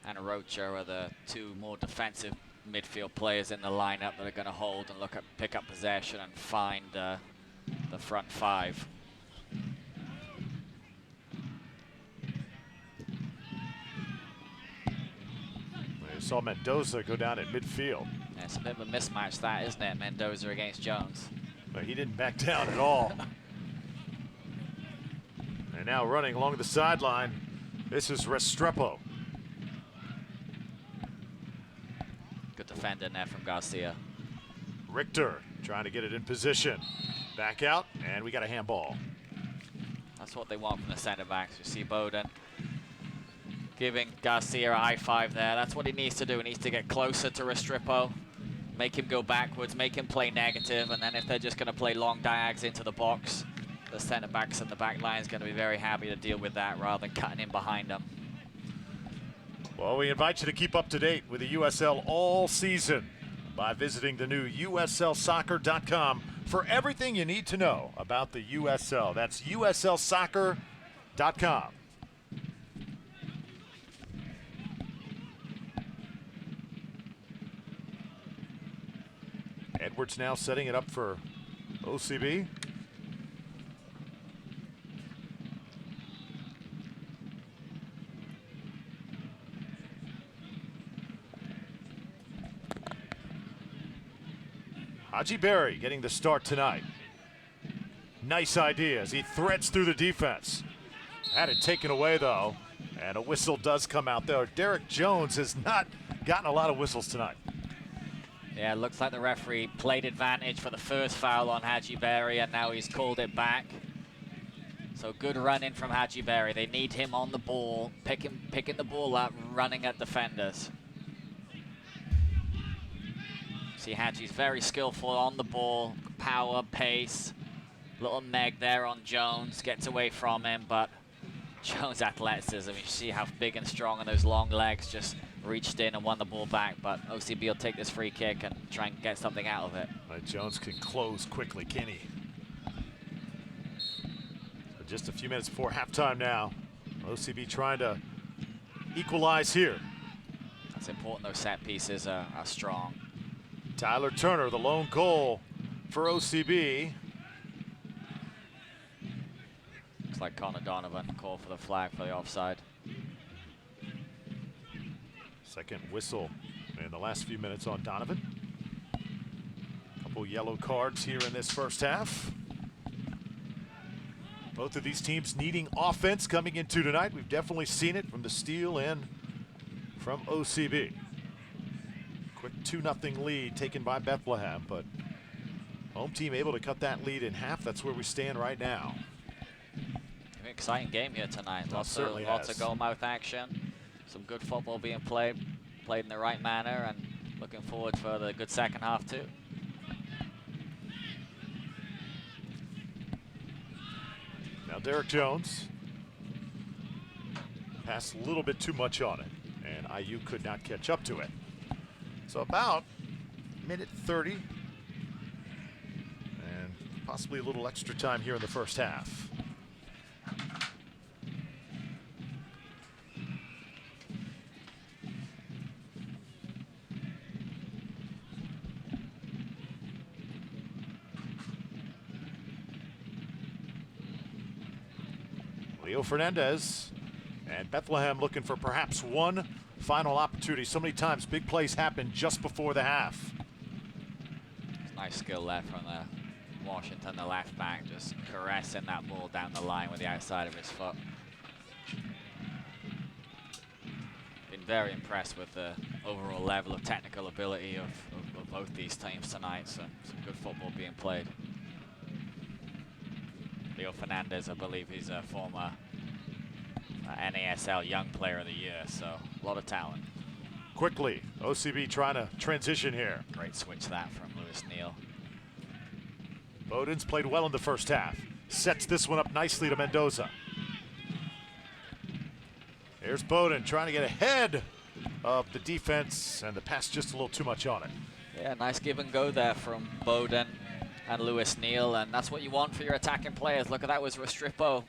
and Rocha are the two more defensive midfield players in the lineup that are going to hold and pick up possession and find the front five. We saw Mendoza go down at midfield. Yeah, it's a bit of a mismatch that, isn't it? Mendoza against Jones. But he didn't back down at all. And now running along the sideline, this is Restrepo. Good defender in there from Garcia. Richter trying to get it in position. Back out, and we got a handball. That's what they want from the center backs. You see Bowden giving Garcia a high five there. That's what he needs to do. He needs to get closer to Restrepo, make him go backwards, make him play negative, and then if they're just going to play long diags into the box, the center backs and the back line is going to be very happy to deal with that rather than cutting in behind them. Well, we invite you to keep up to date with the USL all season by visiting the new USLsoccer.com for everything you need to know about the USL. That's USLsoccer.com. Edwards now setting it up for OCB. Haji Berry getting the start tonight. Nice idea as he threads through the defense. Had it taken away though, and a whistle does come out there. Derek Jones has not gotten a lot of whistles tonight. Yeah, it looks like the referee played advantage for the first foul on Haji Berry, and now he's called it back. So good running from Haji Berry. They need him on the ball, picking the ball up, running at defenders. See, Haji's very skillful on the ball, power, pace. Little Meg there on Jones, gets away from him, but Jones' athleticism, you see how big and strong, and those long legs just reached in and won the ball back, but OCB will take this free kick and try and get something out of it. Jones can close quickly, can he? So just a few minutes before halftime now. OCB trying to equalize here. That's important, those set pieces are strong. Tyler Turner, the lone goal for OCB. Looks like Connor Donovan called for the flag for the offside. Second whistle in the last few minutes on Donovan. Couple yellow cards here in this first half. Both of these teams needing offense coming into tonight. We've definitely seen it from the Steel and from OCB. Quick 2-0 lead taken by Bethlehem, but home team able to cut that lead in half. That's where we stand right now. An exciting game here tonight. Lots of goal mouth action. Some good football being played in the right manner, and looking forward for the good second half too. Now Derek Jones passed a little bit too much on it, and IU could not catch up to it. So about minute 30, and possibly a little extra time here in the first half. Leo Fernandez and Bethlehem looking for perhaps one final opportunity. So many times big plays happen just before the half. Nice skill there from Washington, the left back, just caressing that ball down the line with the outside of his foot. Been very impressed with the overall level of technical ability of both these teams tonight. So some good football being played. Leo Fernandez, I believe he's a former NASL Young Player of the Year, so a lot of talent. Quickly, OCB trying to transition here. Great switch that from Lewis Neal. Bowden's played well in the first half. Sets this one up nicely to Mendoza. Here's Bowden trying to get ahead of the defense, and the pass just a little too much on it. Yeah, nice give and go there from Bowden and Lewis Neal, and that's what you want for your attacking players. Look at that, was Restrepo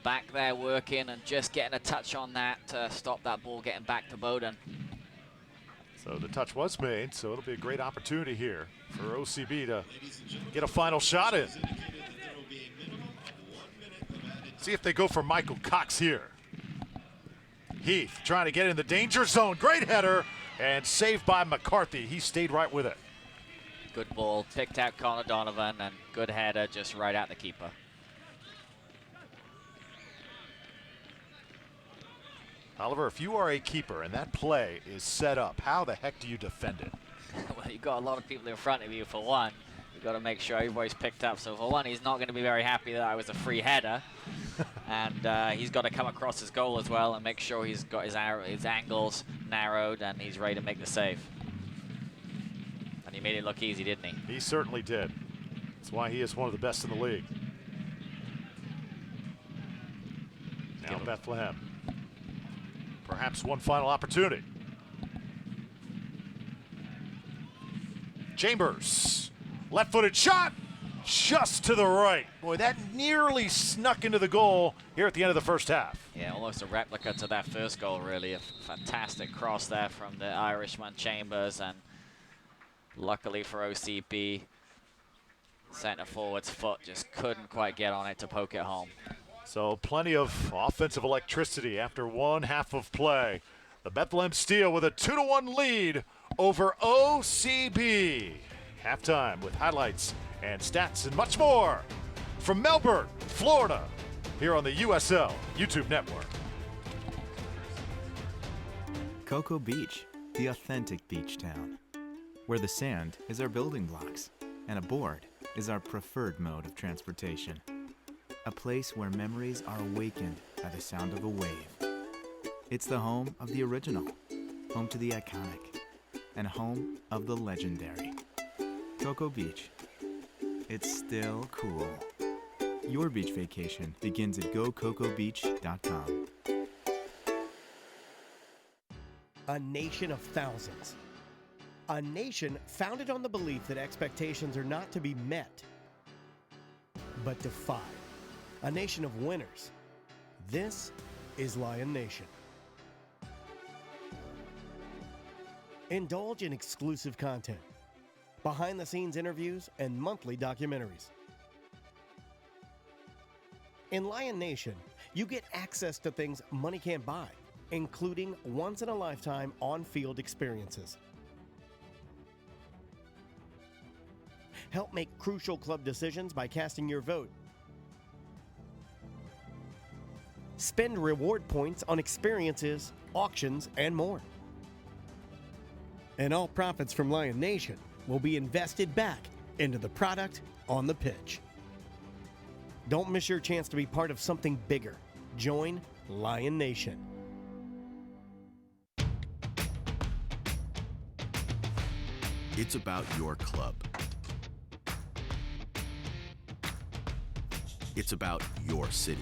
back there working and just getting a touch on that to stop that ball getting back to Bowden. So the touch was made, so it'll be a great opportunity here for OCB to get a final shot in. See if they go for Michael Cox here. Heath trying to get in the danger zone. Great header and saved by McCarthy. He stayed right with it. Good ball, picked out Connor Donovan, and good header just right at the keeper. Oliver, if you are a keeper and that play is set up, how the heck do you defend it? Well, you've got a lot of people in front of you, for one. You've got to make sure everybody's picked up. So for one, he's not going to be very happy that I was a free header. And he's got to come across his goal as well and make sure he's got his angles narrowed and he's ready to make the save. And he made it look easy, didn't he? He certainly did. That's why he is one of the best in the league. Now Bethlehem. Perhaps one final opportunity. Chambers, left-footed shot, just to the right. Boy, that nearly snuck into the goal here at the end of the first half. Yeah, almost a replica to that first goal, really. A fantastic cross there from the Irishman Chambers, and luckily for OCB, center forward's foot just couldn't quite get on it to poke it home. So plenty of offensive electricity after one half of play. The Bethlehem Steel with a 2-1 lead over OCB. Halftime with highlights and stats and much more from Melbourne, Florida, here on the USL YouTube Network. Cocoa Beach, the authentic beach town, where the sand is our building blocks and a board is our preferred mode of transportation. A place where memories are awakened by the sound of a wave. It's the home of the original, home to the iconic, and home of the legendary. Cocoa Beach. It's still cool. Your beach vacation begins at gococobeach.com. A nation of thousands. A nation founded on the belief that expectations are not to be met, but defied. A nation of winners. This is Lion Nation. Indulge in exclusive content, behind-the-scenes interviews, and monthly documentaries. In Lion Nation, you get access to things money can't buy, including once-in-a-lifetime on-field experiences. Help make crucial club decisions by casting your vote. Spend reward points on experiences, auctions, and more. And all profits from Lion Nation will be invested back into the product on the pitch. Don't miss your chance to be part of something bigger. Join Lion Nation. It's about your club. It's about your city.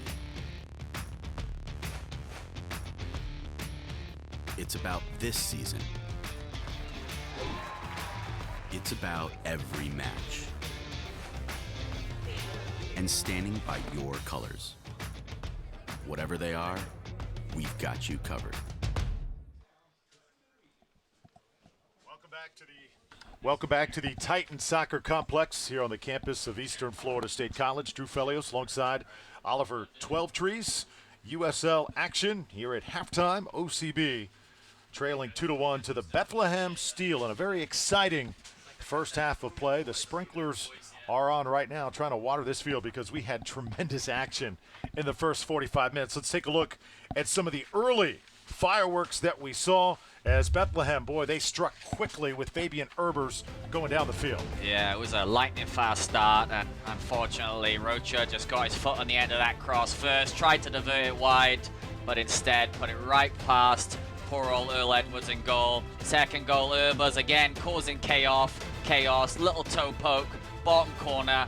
It's about this season. It's about every match. And standing by your colors. Whatever they are, we've got you covered. Welcome back to the Titan Soccer Complex here on the campus of Eastern Florida State College. Drew Felios alongside Oliver Twelvetrees. USL action here at halftime. OCB trailing 2-1 to the Bethlehem Steel in a very exciting first half of play. The sprinklers are on right now trying to water this field because we had tremendous action in the first 45 minutes. Let's take a look at some of the early fireworks that we saw as Bethlehem, boy, they struck quickly with Fabian Erbers going down the field. Yeah, it was a lightning fast start, and unfortunately, Rocha just got his foot on the end of that cross first, tried to divert it wide, but instead put it right past poor old Earl Edwards in goal. Second goal, Erbers again causing chaos, little toe poke, bottom corner,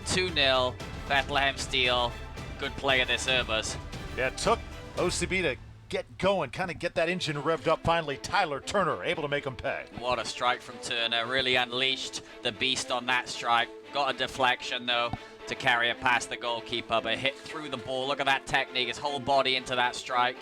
2-0, Bethlehem Steel. Good play of this Erbers. Yeah, it took OCB to get going, kind of get that engine revved up. Finally, Tyler Turner able to make them pay. What a strike from Turner. Really unleashed the beast on that strike. Got a deflection, though, to carry it past the goalkeeper, but hit through the ball. Look at that technique, his whole body into that strike.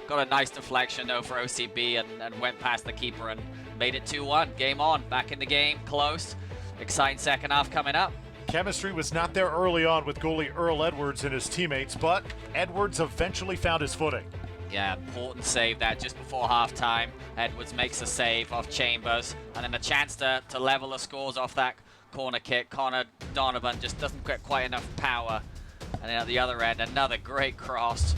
Got a nice deflection, though, for OCB and went past the keeper and made it 2-1. Game on. Back in the game. Close. Exciting second half coming up. Chemistry was not there early on with goalie Earl Edwards and his teammates, but Edwards eventually found his footing. Yeah, important save that just before halftime. Edwards makes a save off Chambers, and then a chance to level the scores off that corner kick. Connor Donovan just doesn't get quite enough power. And then at the other end, another great cross,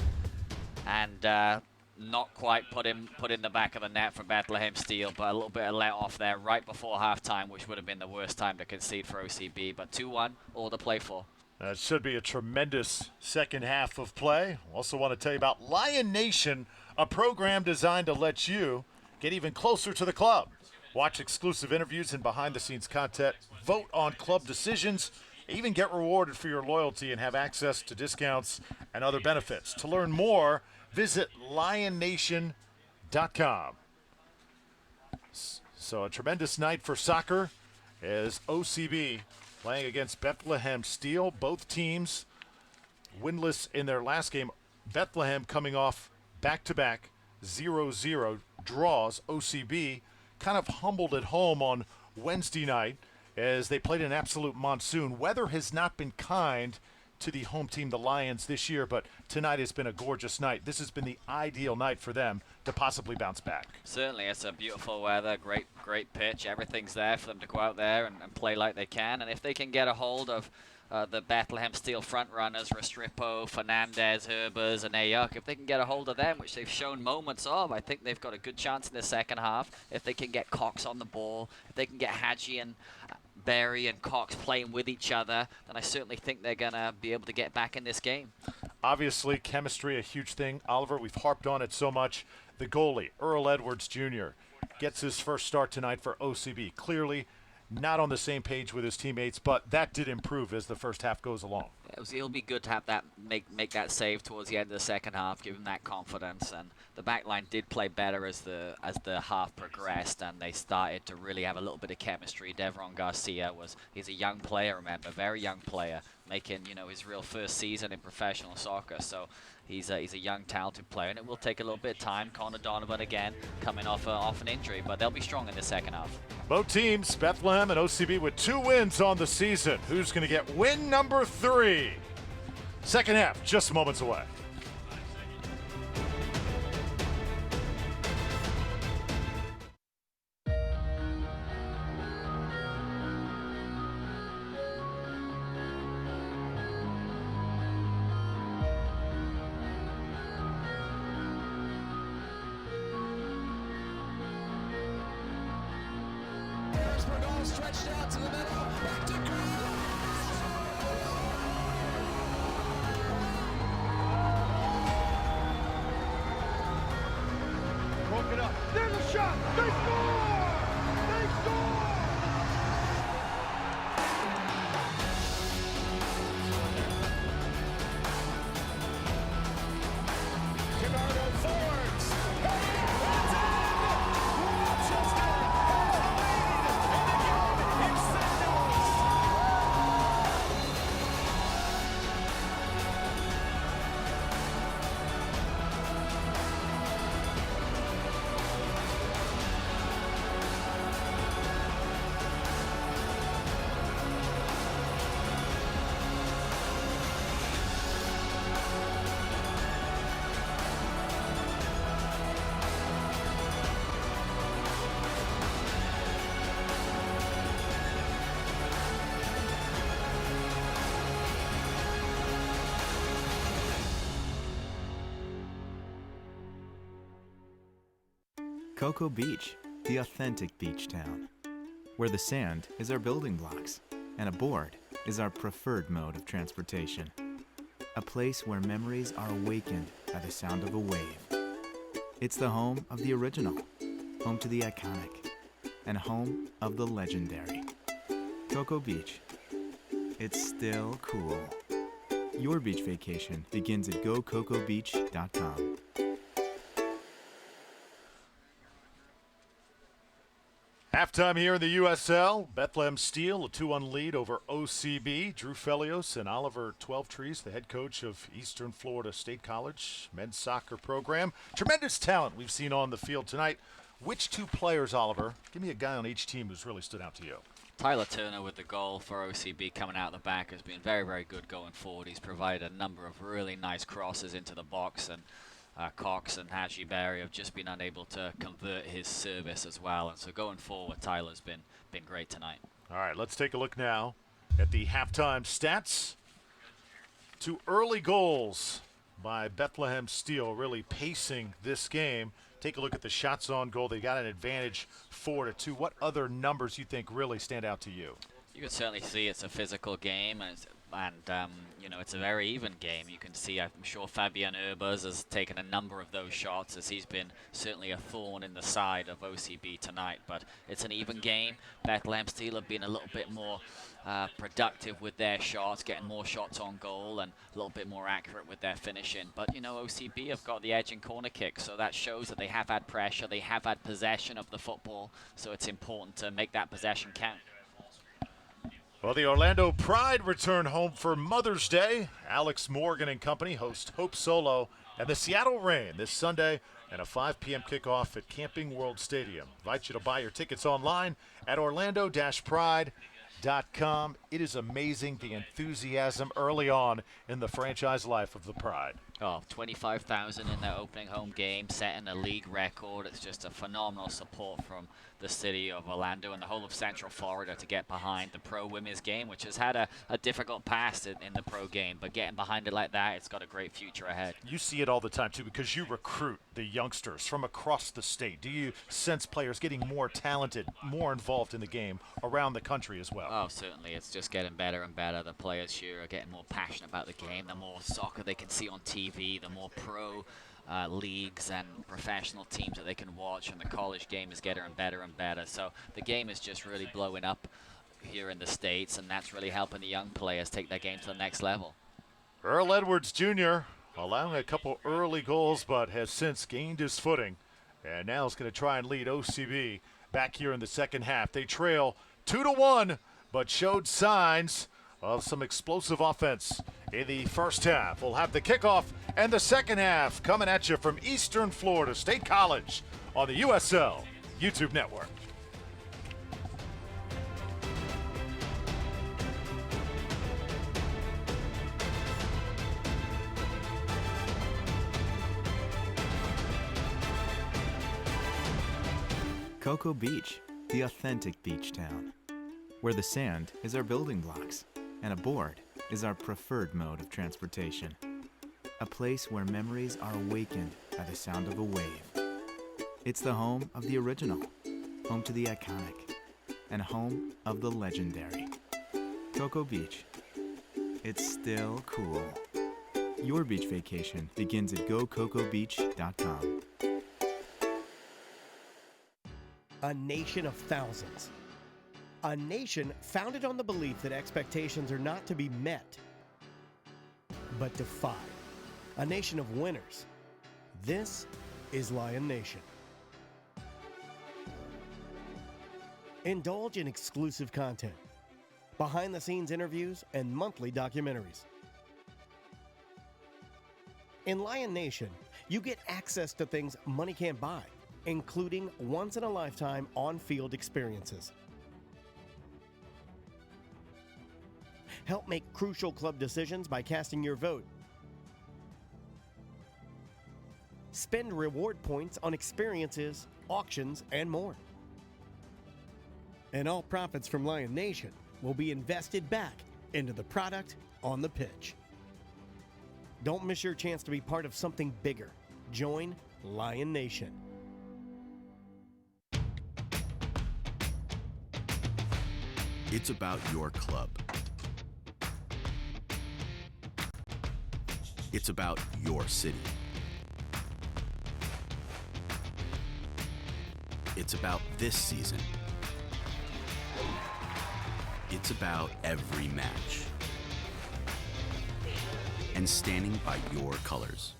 and not quite put in the back of the net from Bethlehem Steel, but a little bit of let off there right before halftime, which would have been the worst time to concede for OCB. But 2-1, all to play for. It should be a tremendous second half of play. Also want to tell you about Lion Nation, a program designed to let you get even closer to the club. Watch exclusive interviews and behind-the-scenes content, vote on club decisions, even get rewarded for your loyalty and have access to discounts and other benefits. To learn more, visit lionnation.com. So a tremendous night for soccer as OCB playing against Bethlehem Steel. Both teams winless in their last game. Bethlehem coming off back-to-back 0-0 draws. OCB kind of humbled at home on Wednesday night as they played an absolute monsoon. Weather has not been kind to the home team, the Lions, this year, but tonight has been a gorgeous night. This has been the ideal night for them to possibly bounce back. Certainly, it's a beautiful weather, great pitch. Everything's there for them to go out there and play like they can. And if they can get a hold of the Bethlehem Steel front runners, Restrepo, Fernandez, Herbers, and Ayuk, if they can get a hold of them, which they've shown moments of, I think they've got a good chance in the second half. If they can get Cox on the ball, if they can get Hadji and Berry and Cox playing with each other, then I certainly think they're going to be able to get back in this game. Obviously, chemistry, a huge thing. Oliver, we've harped on it so much. The goalie, Earl Edwards Jr., gets his first start tonight for OCB. Clearly not on the same page with his teammates, but that did improve as the first half goes along. It'll be good to have that make that save towards the end of the second half, give him that confidence. And the back line did play better as the half progressed, and they started to really have a little bit of chemistry. Devron Garcia he's a young player, remember, very young player, making his real first season in professional soccer. So he's a young, talented player, and it will take a little bit of time. Connor Donovan again coming off an injury, but they'll be strong in the second half. Both teams, Bethlehem and OCB, with 2 wins on the season. Who's going to get win number 3? Second half, just moments away. Stretched out to the middle, back to broke it up. There's a shot. They score! They score! Bernardo Fords. Cocoa Beach, the authentic beach town, where the sand is our building blocks and a board is our preferred mode of transportation. A place where memories are awakened by the sound of a wave. It's the home of the original, home to the iconic, and home of the legendary. Cocoa Beach. It's still cool. Your beach vacation begins at gococobeach.com. Halftime here in the USL. Bethlehem Steel, a 2-1 lead over OCB. Drew Felios and Oliver Twelvetrees, the head coach of Eastern Florida State College men's soccer program. Tremendous talent we've seen on the field tonight. Which two players, Oliver? Give me a guy on each team who's really stood out to you. Tyler Turner with the goal for OCB coming out the back has been very, very good going forward. He's provided a number of really nice crosses into the box, and Cox and Haji Berry have just been unable to convert his service as well. And so going forward, Tyler's been great tonight. All right, let's take a look now at the halftime stats. 2 early goals by Bethlehem Steel, really pacing this game. Take a look at the shots on goal. They got an advantage 4-2. What other numbers you think really stand out to you? You can certainly see it's a physical game, and it's a very even game. You can see, I'm sure Fabian Urbers has taken a number of those shots, as he's been certainly a thorn in the side of OCB tonight. But it's an even game. Bethlehem Steel have been a little bit more productive with their shots, getting more shots on goal and a little bit more accurate with their finishing. But, OCB have got the edge in corner kicks, so that shows that they have had pressure, they have had possession of the football, so it's important to make that possession count. Well, the Orlando Pride return home for Mother's Day. Alex Morgan and company host Hope Solo and the Seattle Reign this Sunday and a 5 p.m. kickoff at Camping World Stadium. Invite you to buy your tickets online at orlando-pride.com. It is amazing the enthusiasm early on in the franchise life of the Pride. 25,000 in their opening home game, setting a league record. It's just a phenomenal support from the city of Orlando and the whole of Central Florida to get behind the pro women's game, which has had a difficult past in the pro game, but getting behind it like that, it's got a great future ahead. You see it all the time, too, because you recruit the youngsters from across the state. Do you sense players getting more talented, more involved in the game around the country as well? Oh, certainly. It's just getting better and better. The players here are getting more passionate about the game. The more soccer they can see on TV, the more pro leagues and professional teams that they can watch, and the college game is getting better and better. So the game is just really blowing up here in the States, and that's really helping the young players take their game to the next level. Earl Edwards Jr. allowing a couple early goals, but has since gained his footing, and now is going to try and lead OCB back here in the second half. They trail 2-1, but showed signs of some explosive offense in the first half. We'll have the kickoff and the second half coming at you from Eastern Florida State College on the USL YouTube network. Cocoa Beach, the authentic beach town, where the sand is our building blocks and a board is our preferred mode of transportation. A place where memories are awakened by the sound of a wave. It's the home of the original, home to the iconic, and home of the legendary. Cocoa Beach. It's still cool. Your beach vacation begins at gococobeach.com. A nation of thousands. A nation founded on the belief that expectations are not to be met, but defied. A nation of winners. This is Lion Nation. Indulge in exclusive content, behind-the-scenes interviews, and monthly documentaries. In Lion Nation, you get access to things money can't buy, including once-in-a-lifetime on-field experiences. Help make crucial club decisions by casting your vote. Spend reward points on experiences, auctions, and more. And all profits from Lion Nation will be invested back into the product on the pitch. Don't miss your chance to be part of something bigger. Join Lion Nation. It's about your club. It's about your city. It's about this season. It's about every match. And standing by your colors.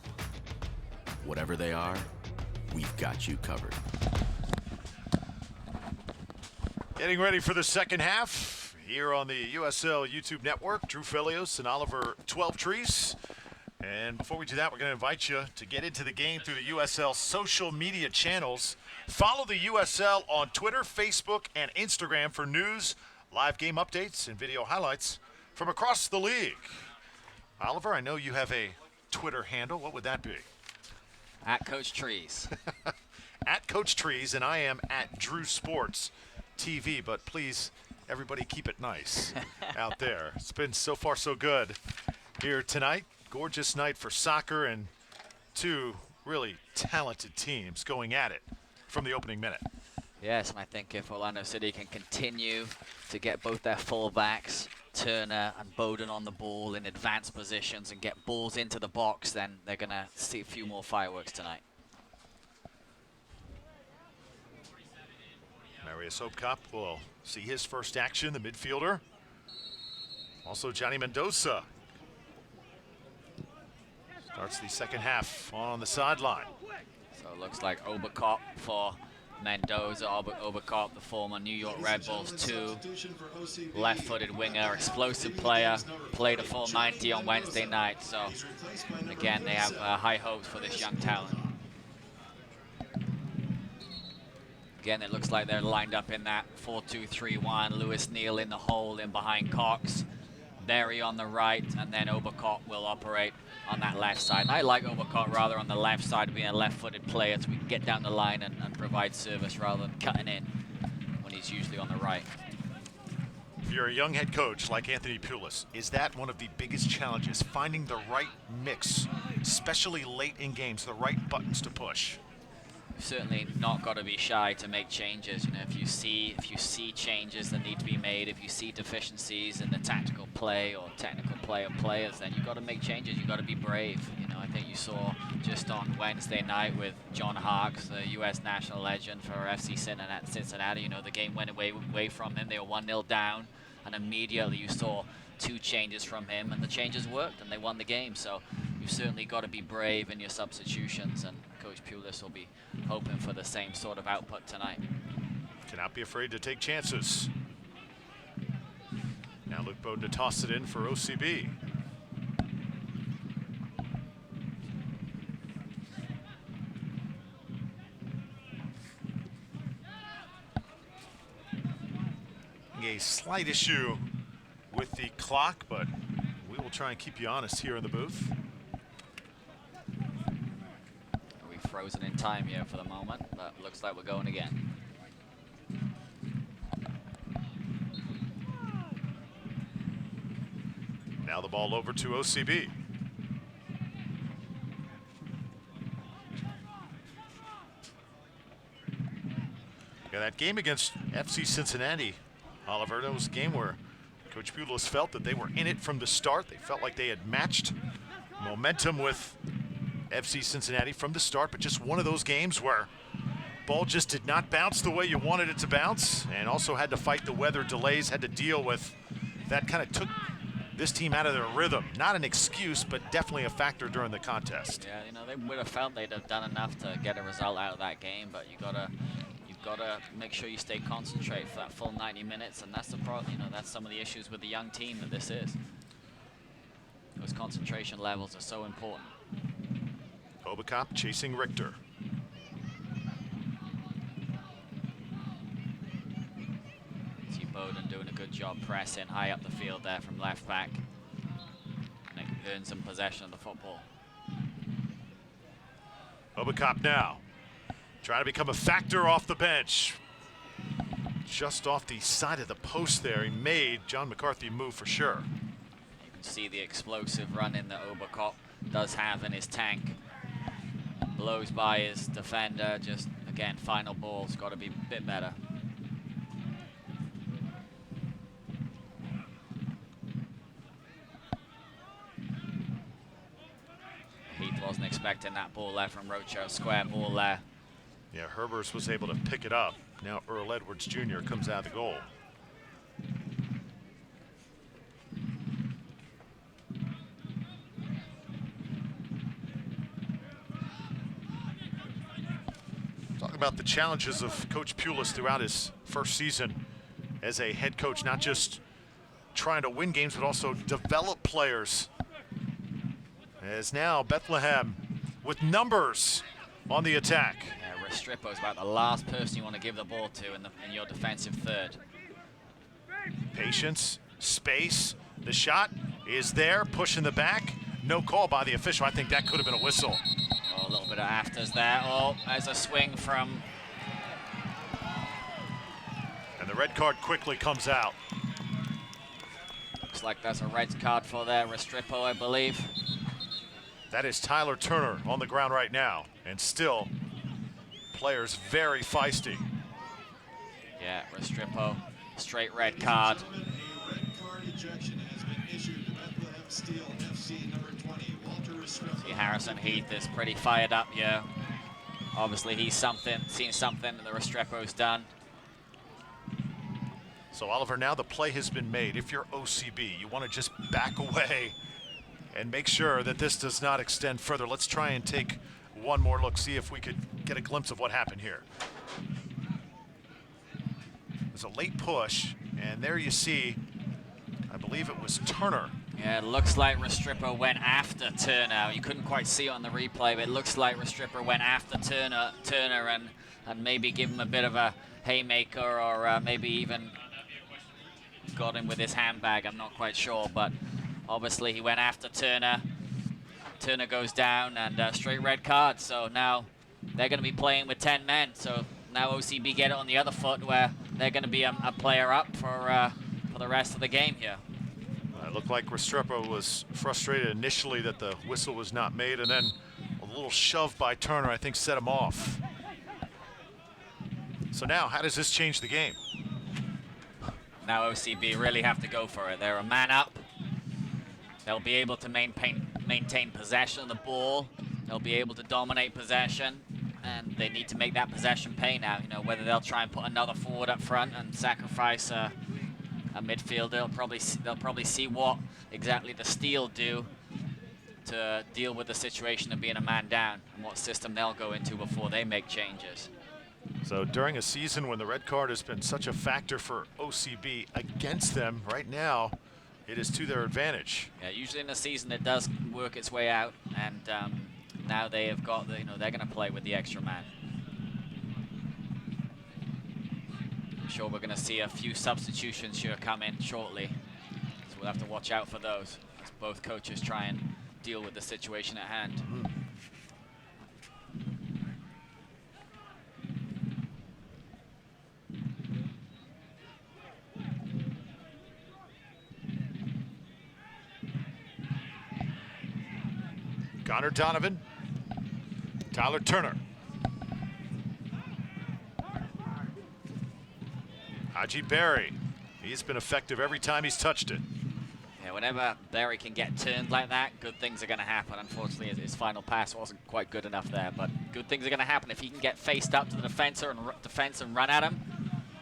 Whatever they are, we've got you covered. Getting ready for the second half here on the USL YouTube network. Drew Felios and Oliver 12trees. And before we do that, we're going to invite you to get into the game through the USL social media channels. Follow the USL on Twitter, Facebook, and Instagram for news, live game updates, and video highlights from across the league. Oliver, I know you have a Twitter handle. What would that be? At Coach Trees. At Coach Trees, and I am at Drew Sports TV. But please, everybody, keep it nice out there. It's been so far so good here tonight. Gorgeous night for soccer and two really talented teams going at it from the opening minute. Yes, and I think if Orlando City can continue to get both their fullbacks, Turner and Bowden, on the ball in advanced positions and get balls into the box, then they're going to see a few more fireworks tonight. Marius Hopkop will see his first action, the midfielder. Also Johnny Mendoza starts the second half on the sideline. So it looks like Oberkop for Mendoza. Oberkop, the former New York Red Bulls 2 left-footed winger, explosive player, played a full 90 on Wednesday night. So again, they have high hopes for this young talent. Again, it looks like they're lined up in that 4-2-3-1. Lewis Neal in the hole in behind Cox. Berry on the right, and then Oberkop will operate on that left side. And I like Oberkop rather on the left side, being a left-footed player, so we can get down the line and provide service rather than cutting in when he's usually on the right. If you're a young head coach like Anthony Pulis, is that one of the biggest challenges, finding the right mix, especially late in games, the right buttons to push? Certainly not got to be shy to make changes. You know, if you see changes that need to be made, if you see deficiencies in the tactical play or technical play of players, then you've got to make changes. You've got to be brave. You know, I think you saw just on Wednesday night with John Harkes, the U.S. national legend for FC Cincinnati. You know, the game went away from him. They were 1-0 down, and immediately you saw 2 changes from him, and the changes worked, and they won the game. So you've certainly got to be brave in your substitutions, and Coach Pulis will be hoping for the same sort of output tonight. Cannot be afraid to take chances. Now Luke Bowden to toss it in for OCB. A slight issue with the clock, but we will try and keep you honest here in the booth. We've frozen in time here for the moment, but looks like we're going again. Now the ball over to OCB. Yeah, that game against FC Cincinnati, Oliver, that was a game where Coach Pulis felt that they were in it from the start. They felt like they had matched momentum with FC Cincinnati from the start, but just one of those games where ball just did not bounce the way you wanted it to bounce, and also had to fight the weather delays, had to deal with that. Kind of took this team out of their rhythm. Not an excuse, but definitely a factor during the contest. Yeah, you know, they would have felt they'd have done enough to get a result out of that game, but you've got to make sure you stay concentrated for that full 90 minutes, and that's the problem. You know, that's some of the issues with the young team that this is. Those concentration levels are so important. Oberkop chasing Richter. See Bowden doing a good job pressing high up the field there from left back. And it earns some possession of the football. Oberkop now trying to become a factor off the bench. Just off the side of the post there. He made John McCarthy move for sure. You can see the explosive run in that Oberkop does have in his tank. Blows by his defender. Just, again, final ball's got to be a bit better. Heath wasn't expecting that ball there from Rocho. Square ball there. Yeah, Herbers was able to pick it up. Now Earl Edwards Jr. comes out of the goal. Talk about the challenges of Coach Pulis throughout his first season as a head coach, not just trying to win games, but also develop players. As now Bethlehem with numbers on the attack. Yeah, Restrepo is about the last person you want to give the ball to in your defensive third. Patience, space, the shot is there, pushing the back. No call by the official. I think that could have been a whistle. Oh, a little bit of afters there. Oh, there's a swing from... And the red card quickly comes out. Looks like that's a red card for there, Restrepo, I believe. That is Tyler Turner on the ground right now. And still, players very feisty. Yeah, Restrepo, straight red card. A red card ejection has been issued to Bethlehem Steel FC number 20, Walter Restrepo. See, Harrison Heath is pretty fired up here. Obviously, he's seen something that the Restrepo's done. So Oliver, now the play has been made. If you're OCB, you want to just back away and make sure that this does not extend further. Let's try and take one more look, see if we could get a glimpse of what happened here. There's a late push, and there you see, I believe it was Turner. Yeah, it looks like Restrepo went after Turner. You couldn't quite see it on the replay, but it looks like Restrepo went after Turner and maybe give him a bit of a haymaker, or maybe even got him with his handbag. I'm not quite sure, but obviously he went after Turner. Turner goes down, and straight red card. So now they're going to be playing with 10 men. So now OCB get it on the other foot, where they're going to be a player up for the rest of the game here. It looked like Restrepo was frustrated initially that the whistle was not made, and then a little shove by Turner, I think, set him off. So now, how does this change the game? Now OCB really have to go for it. They're a man up. They'll be able to maintain possession of the ball. They'll be able to dominate possession, and they need to make that possession pay now. You know, whether they'll try and put another forward up front and sacrifice a midfielder. They'll probably see what exactly the Steel do to deal with the situation of being a man down, and what system they'll go into before they make changes. So during a season when the red card has been such a factor for OCB against them, right now it is to their advantage. Yeah, usually in a season it does work its way out, and now they have got the, they're going to play with the extra man. I'm sure we're going to see a few substitutions here come in shortly, so we'll have to watch out for those as both coaches try and deal with the situation at hand. Connor Donovan, Tyler Turner. Haji Berry, he's been effective every time he's touched it. Yeah, whenever Berry can get turned like that, good things are going to happen. Unfortunately, his final pass wasn't quite good enough there, but good things are going to happen. If he can get faced up to the defense and run at him,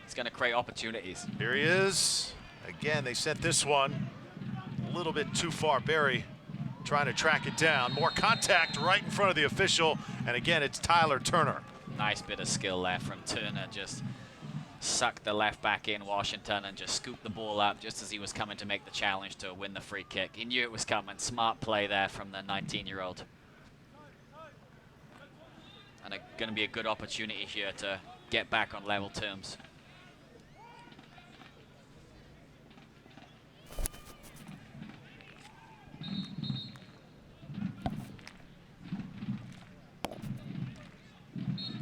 it's going to create opportunities. Here he is. Again, they sent this one a little bit too far. Berry trying to track it down. More contact right in front of the official, and again, it's Tyler Turner. Nice bit of skill there from Turner. Just sucked the left back in Washington and just scooped the ball up just as he was coming to make the challenge to win the free kick. He knew it was coming. Smart play there from the 19-year-old. And going to be a good opportunity here to get back on level terms.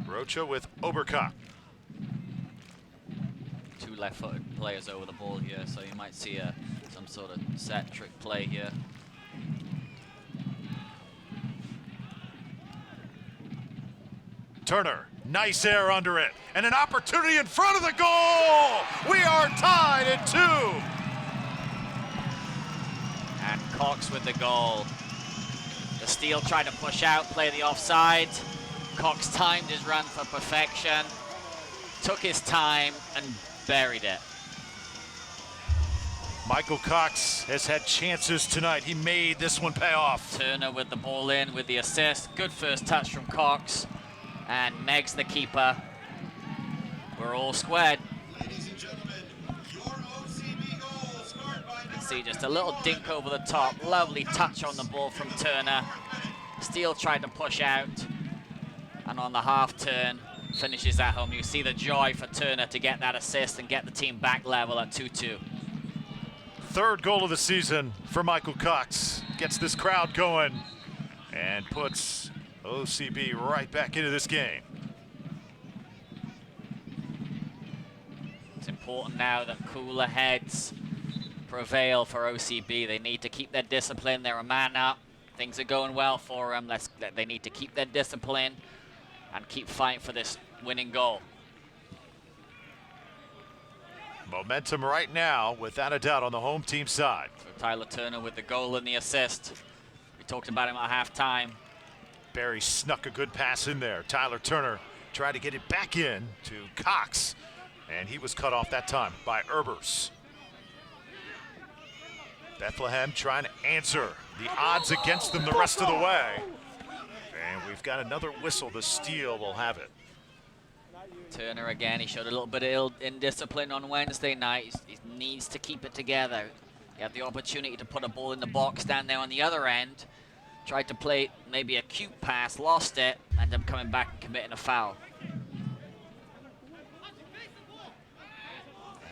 Rocha with Oberkock. Two left-footed players over the ball here, so you might see some sort of set trick play here. Turner, nice air under it, and an opportunity in front of the goal! We are tied at 2! And Cox with the goal. The steal tried to push out, play the offside. Cox timed his run for perfection, took his time and buried it. Michael Cox has had chances tonight. He made this one pay off. Turner with the ball in with the assist. Good first touch from Cox. And Meg's the keeper. We're all squared. Ladies and gentlemen, your OCB goal scored by You can see just a little dink over the top. Lovely touch on the ball from Turner. Steele tried to push out. And on the half turn, finishes at home. You see the joy for Turner to get that assist and get the team back level at 2-2. Third goal of the season for Michael Cox. Gets this crowd going and puts OCB right back into this game. It's important now that cooler heads prevail for OCB. They need to keep their discipline. They're a man up. Things are going well for them. They need to keep their discipline and keep fighting for this winning goal. Momentum right now, without a doubt, on the home team side. So Tyler Turner with the goal and the assist. We talked about him at halftime. Barry snuck a good pass in there. Tyler Turner tried to get it back in to Cox, and he was cut off that time by Erbers. Bethlehem trying to answer the odds against them the rest of the way. And we've got another whistle. The steal will have it. Turner again, he showed a little bit of indiscipline on Wednesday night. He needs to keep it together. He had the opportunity to put a ball in the box down there on the other end. Tried to play maybe a cute pass, lost it, ended up coming back and committing a foul. He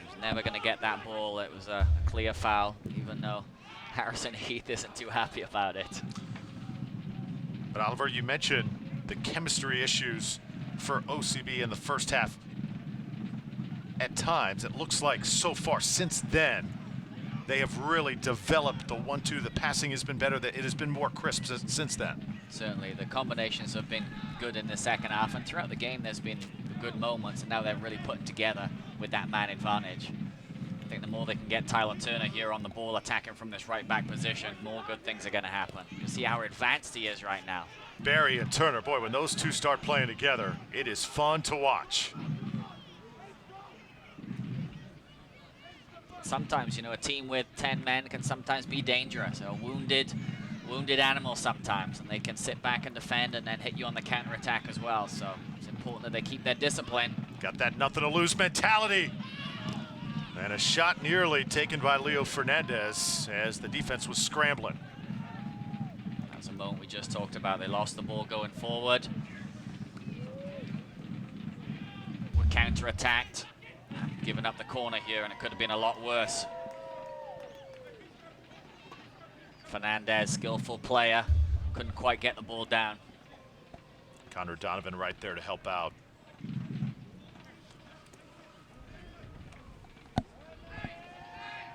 was never going to get that ball. It was a clear foul, even though Harrison Heath isn't too happy about it. But Oliver, you mentioned the chemistry issues for OCB in the first half. At times, it looks like so far since then, they have really developed the 1-2. The passing has been better. It has been more crisp since then. Certainly, the combinations have been good in the second half, and throughout the game there's been good moments, and now they're really putting together with that man advantage. I think the more they can get Tyler Turner here on the ball attacking from this right back position, more good things are going to happen. You see how advanced he is right now. Barry and Turner, boy, when those two start playing together, it is fun to watch. Sometimes, you know, a team with 10 men can sometimes be dangerous. A wounded animal sometimes, and they can sit back and defend and then hit you on the counter-attack as well. So it's important that they keep their discipline. Got that nothing-to-lose mentality. And a shot nearly taken by Leo Fernandez as the defense was scrambling. That's a moment we just talked about. They lost the ball going forward. We're counter-attacked. Giving up the corner here, and it could have been a lot worse. Fernandez, skillful player, couldn't quite get the ball down. Connor Donovan right there to help out.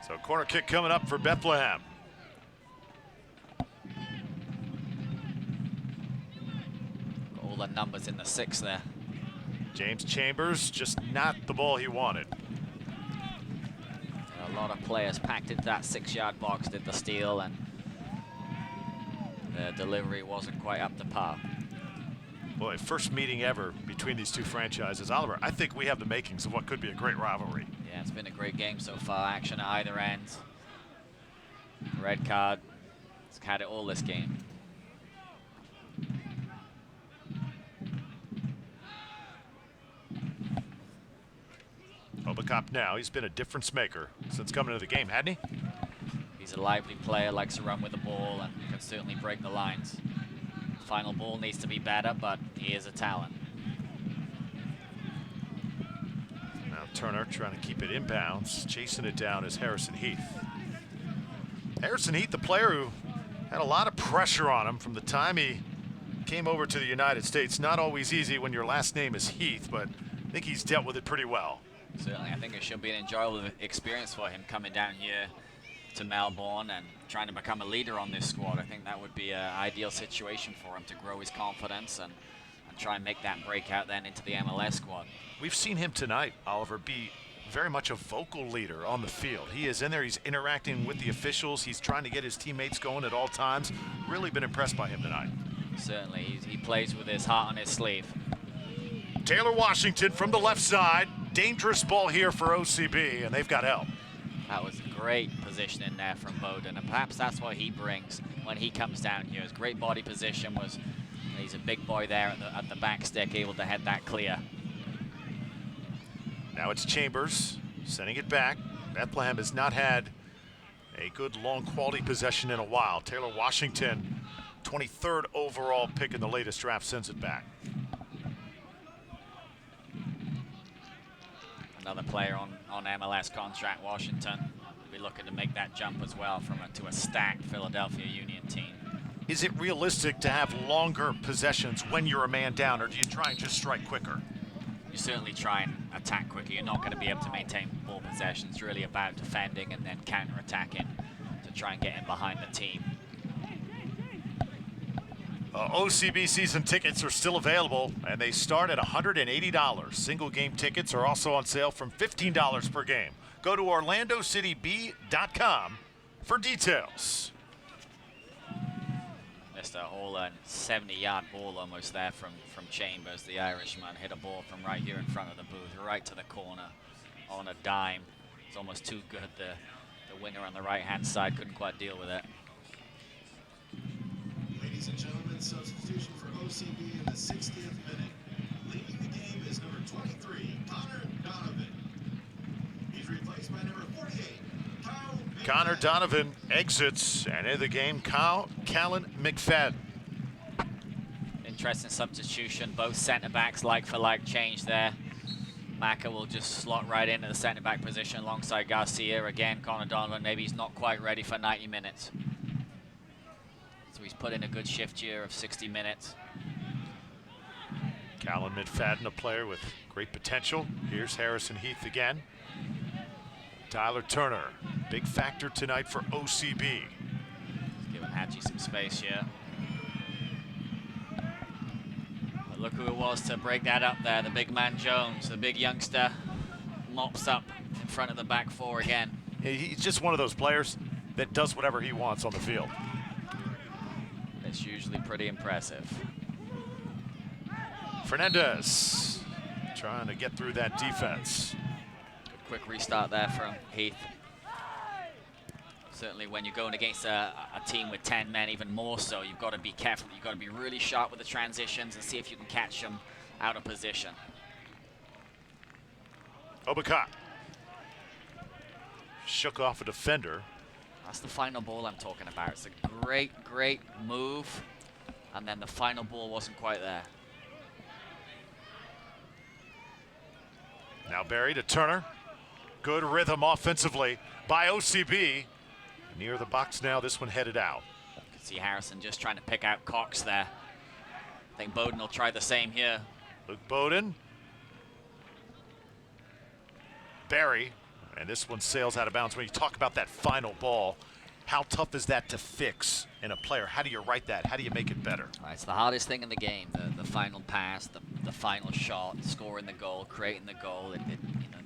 So corner kick coming up for Bethlehem. Got all the numbers in the 6 there. James Chambers, just not the ball he wanted. A lot of players packed into that 6-yard box, did the steal, and the delivery wasn't quite up to par. Boy, first meeting ever between these two franchises. Oliver, I think we have the makings of what could be a great rivalry. Yeah, it's been a great game so far. Action at either end. Red card. It's had it all this game. Obacop now, he's been a difference maker since coming to the game, hadn't he? He's a lively player, likes to run with the ball, and can certainly break the lines. Final ball needs to be better, but he is a talent. Now Turner trying to keep it inbounds. Chasing it down is Harrison Heath. Harrison Heath, the player who had a lot of pressure on him from the time he came over to the United States. Not always easy when your last name is Heath, but I think he's dealt with it pretty well. Certainly, I think it should be an enjoyable experience for him coming down here to Melbourne and trying to become a leader on this squad. I think that would be an ideal situation for him to grow his confidence and try and make that breakout then into the MLS squad. We've seen him tonight, Oliver, be very much a vocal leader on the field. He is in there, he's interacting with the officials, he's trying to get his teammates going at all times. Really been impressed by him tonight. Certainly, he plays with his heart on his sleeve. Taylor Washington from the left side. Dangerous ball here for OCB, and they've got help. That was great positioning there from Bowden, and perhaps that's what he brings when he comes down here. His great body position was, he's a big boy there at the back stick, able to head that clear. Now it's Chambers sending it back. Bethlehem has not had a good long quality possession in a while. Taylor Washington, 23rd overall pick in the latest draft, sends it back. Another player on MLS contract, Washington. We'll be looking to make that jump as well to a stacked Philadelphia Union team. Is it realistic to have longer possessions when you're a man down, or do you try and just strike quicker? You certainly try and attack quicker. You're not going to be able to maintain ball possession. It's really about defending and then counter-attacking to try and get in behind the team. OCB season tickets are still available, and they start at $180. Single game tickets are also on sale from $15 per game. Go to OrlandoCityB.com for details. Missed a whole 70-yard ball almost there from Chambers. The Irishman hit a ball from right here in front of the booth, right to the corner on a dime. It's almost too good. The winger on the right-hand side couldn't quite deal with it. Ladies and gentlemen, substitution for OCB in the 60th minute. Leading the game is number 23, Connor Donovan. He's replaced by number 48, Kyle McFadden. Connor Donovan exits, and in the game, Callan McFadden. Interesting substitution. Both center-backs like-for-like change there. Maka will just slot right into the center-back position alongside Garcia. Again, Connor Donovan, maybe he's not quite ready for 90 minutes. So he's put in a good shift here of 60 minutes. Callan McFadden, a player with great potential. Here's Harrison Heath again. Tyler Turner, big factor tonight for OCB. He's giving Hatchie some space here. But look who it was to break that up there, the big man Jones, the big youngster, mops up in front of the back four again. He's just one of those players that does whatever he wants on the field. It's usually pretty impressive. Fernandez trying to get through that defense. Good quick restart there from Heath. Certainly when you're going against a team with 10 men, even more so, you've got to be careful. You've got to be really sharp with the transitions and see if you can catch them out of position. Obaka shook off a defender. That's the final ball I'm talking about. It's a great, great move, and then the final ball wasn't quite there. Now Barry to Turner. Good rhythm offensively by OCB. Near the box now, this one headed out. You can see Harrison just trying to pick out Cox there. I think Bowden will try the same here. Luke Bowden. Barry. And this one sails out of bounds. When you talk about that final ball, how tough is that to fix in a player? How do you write that? How do you make it better? It's the hardest thing in the game, the final pass, the final shot, scoring the goal, creating the goal.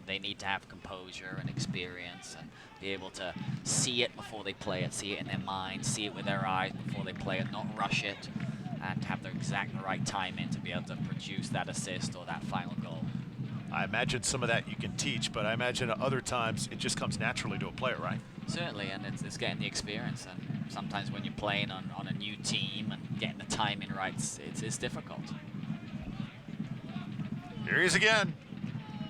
They need to have composure and experience and be able to see it before they play it, see it in their mind, see it with their eyes before they play it, not rush it, and have the exact right timing to be able to produce that assist or that final goal. I imagine some of that you can teach, but I imagine at other times it just comes naturally to a player, right? Certainly, and it's getting the experience. And sometimes when you're playing on a new team and getting the timing right, it's difficult. Here he is again.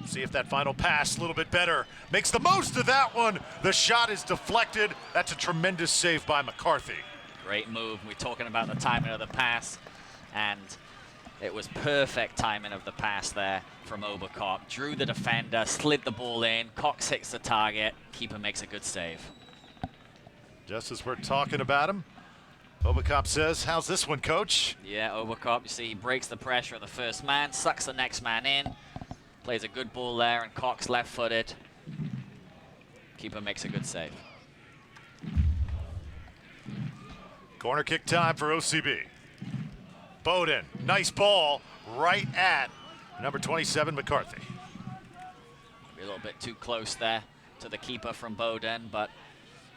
See if that final pass a little bit better. Makes the most of that one. The shot is deflected. That's a tremendous save by McCarthy. Great move. We're talking about the timing of the pass, and it was perfect timing of the pass there from Obakop. Drew the defender, slid the ball in. Cox hits the target. Keeper makes a good save. Just as we're talking about him, Obakop says, how's this one, coach? Yeah, Obakop, you see he breaks the pressure of the first man, sucks the next man in, plays a good ball there, and Cox left-footed. Keeper makes a good save. Corner kick time for OCB. Bowden, nice ball, right at number 27, McCarthy. Be a little bit too close there to the keeper from Bowden, but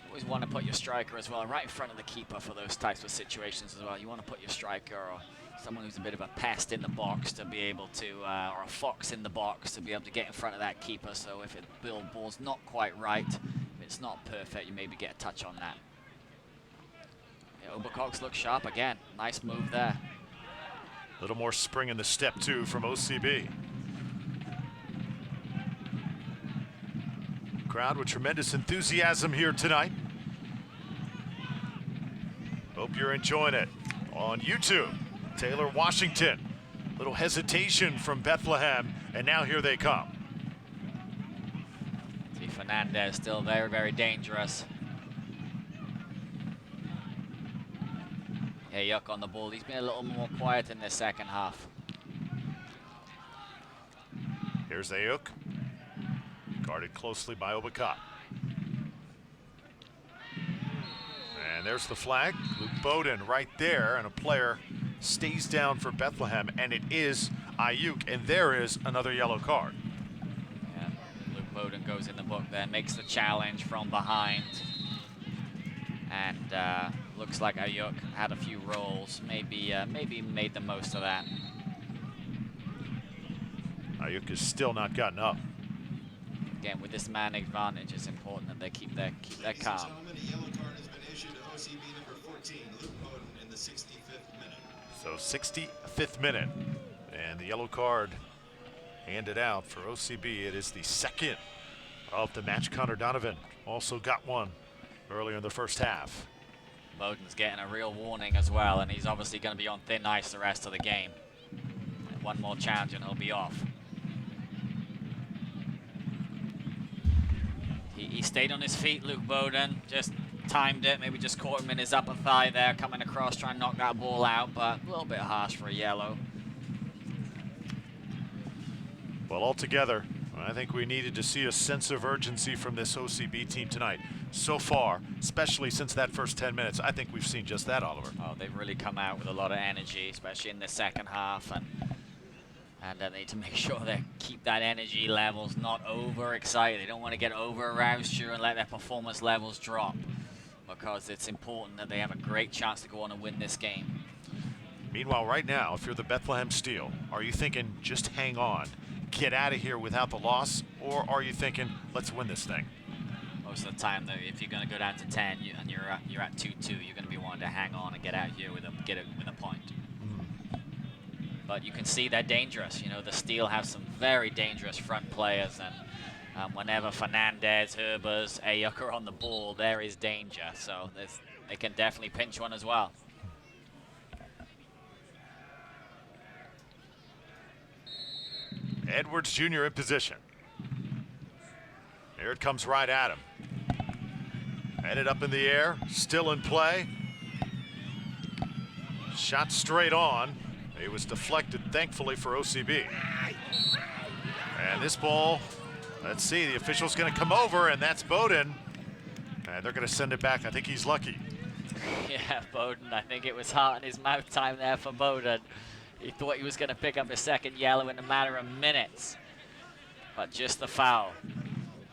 always want to put your striker as well right in front of the keeper for those types of situations as well. You want to put your striker or someone who's a bit of a pest in the box to be able to, or a fox in the box to be able to get in front of that keeper. So if the ball's not quite right, if it's not perfect, you maybe get a touch on that. Yeah, Obercox looks sharp again. Nice move there. A little more spring in the step, too, from OCB. Crowd with tremendous enthusiasm here tonight. Hope you're enjoying it on YouTube. Taylor Washington, little hesitation from Bethlehem, and now here they come. See Fernandez still very, very dangerous. Yeah, Yuck on the ball. He's been a little more quiet in this second half. Here's Ayuk, guarded closely by Obakop. And there's the flag. Luke Bowden right there, and a player stays down for Bethlehem, and it is Ayuk, and there is another yellow card. Yeah, Luke Bowden goes in the book there, makes the challenge from behind. And looks like Ayuk had a few rolls, maybe made the most of that. Ayuk has still not gotten up. Again, with this man advantage, it's important that they keep their calm. A yellow card has been issued to OCB number 14, Luke Bowden, in the 65th minute. So 65th minute, and the yellow card handed out for OCB. It is the second of the match. Connor Donovan also got one earlier in the first half. Bowden's getting a real warning as well, and he's obviously going to be on thin ice the rest of the game. And one more challenge and he'll be off. He stayed on his feet, Luke Bowden, just timed it, maybe just caught him in his upper thigh there, coming across, trying to knock that ball out, but a little bit harsh for a yellow. Well, altogether, I think we needed to see a sense of urgency from this OCB team tonight. So far, especially since that first 10 minutes, I think we've seen just that, Oliver. Oh, they've really come out with a lot of energy, especially in the second half, and they need to make sure they keep that energy levels not overexcited. They don't want to get over-aroused here and let their performance levels drop, because it's important that they have a great chance to go on and win this game. Meanwhile, right now, if you're the Bethlehem Steel, are you thinking just hang on, get out of here without the loss, or are you thinking let's win this thing? Most of the time, though, if you're going to go down to 10 and you're at 2-2, you're going to be wanting to hang on and get out here with a point. But you can see they're dangerous. You know, the Steel have some very dangerous front players, and whenever Fernandez, Herbers, Ayuk are on the ball, there is danger. So they can definitely pinch one as well. Edwards Jr. in position. Here it comes right at him. Headed up in the air, still in play. Shot straight on. It was deflected, thankfully, for OCB. And this ball, let's see, the official's going to come over, and that's Bowden. And they're going to send it back. I think he's lucky. Yeah, Bowden, I think it was heart in his mouth time there for Bowden. He thought he was going to pick up his second yellow in a matter of minutes. But just the foul.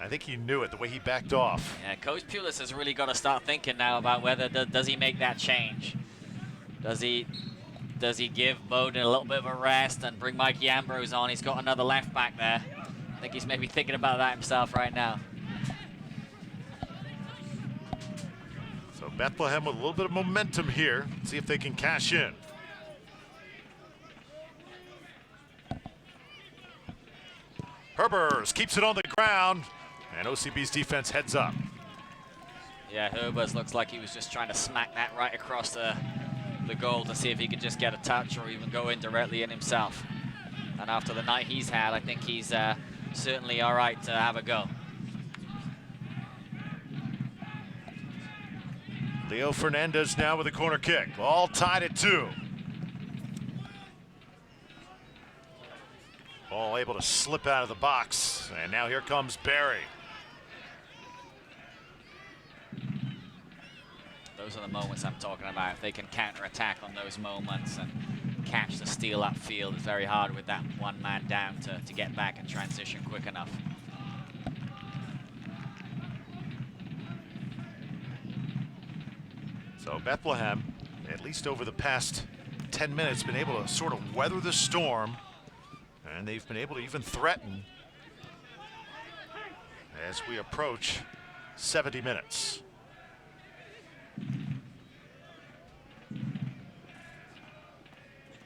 I think he knew it, the way he backed off. Yeah, Coach Pulis has really got to start thinking now about whether does he make that change. Does he give Bowden a little bit of a rest and bring Mikey Ambrose on? He's got another left back there. I think he's maybe thinking about that himself right now. So Bethlehem with a little bit of momentum here. See if they can cash in. Herbers keeps it on the ground, and OCB's defense heads up. Yeah, Herbers looks like he was just trying to smack that right across the goal to see if he could just get a touch or even go in directly in himself. And after the night he's had, I think he's certainly all right to have a go. Leo Fernandez now with a corner kick, all tied at 2. Ball able to slip out of the box, and now here comes Barry. Those are the moments I'm talking about. If they can counter-attack on those moments and catch the Steel upfield, it's very hard with that one man down to get back and transition quick enough. So Bethlehem, at least over the past 10 minutes, been able to sort of weather the storm, and they've been able to even threaten as we approach 70 minutes.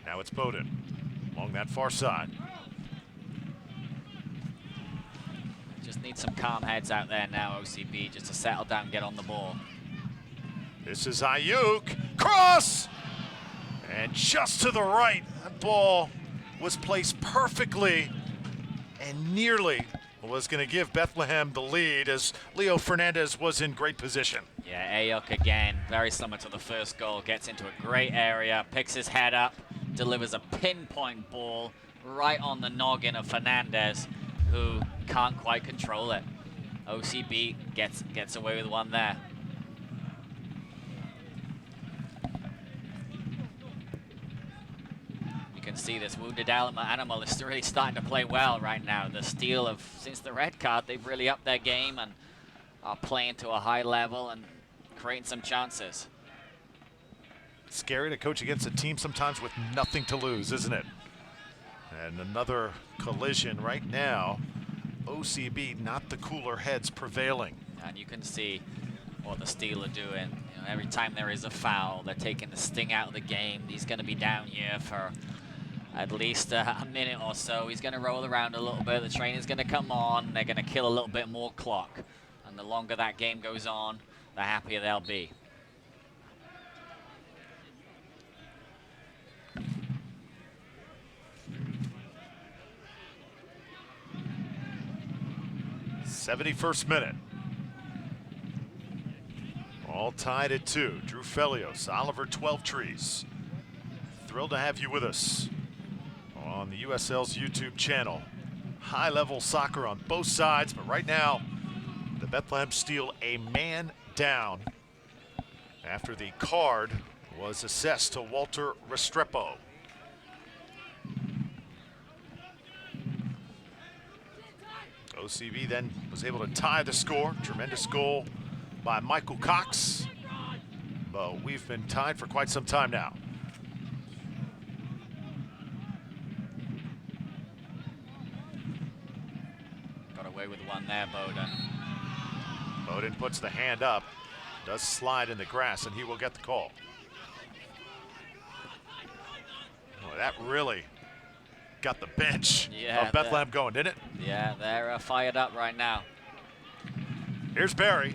Now it's Bowden along that far side. Just need some calm heads out there now, OCB, just to settle down, get on the ball. This is Ayuk, cross! And just to the right, that ball was placed perfectly and nearly was going to give Bethlehem the lead as Leo Fernandez was in great position. Yeah, Ayuk again, very similar to the first goal, gets into a great area, picks his head up, delivers a pinpoint ball right on the noggin of Fernandez, who can't quite control it. OCB gets away with one there. You can see this wounded animal is really starting to play well right now. The Steel of, since the red card, they've really upped their game and are playing to a high level and creating some chances. Scary to coach against a team sometimes with nothing to lose, isn't it? And another collision right now. OCB, not the cooler heads prevailing. And you can see what the Steel are doing. You know, every time there is a foul, they're taking the sting out of the game. He's going to be down here for at least a minute or so. He's going to roll around a little bit. The trainer's going to come on. They're going to kill a little bit more clock. And the longer that game goes on, the happier they'll be. '71st minute. All tied at 2. Drew Felios, Oliver 12 Trees. Thrilled to have you with us on the USL's YouTube channel. High-level soccer on both sides, but right now, the Bethlehem Steel a man down after the card was assessed to Walter Restrepo. OCB then was able to tie the score. Tremendous goal by Michael Cox. But we've been tied for quite some time now. Got away with one there, Bowden. Bowden puts the hand up, does slide in the grass, and he will get the call. Well, that really got the bench of Bethlehem going, didn't it? Yeah, they're fired up right now. Here's Barry.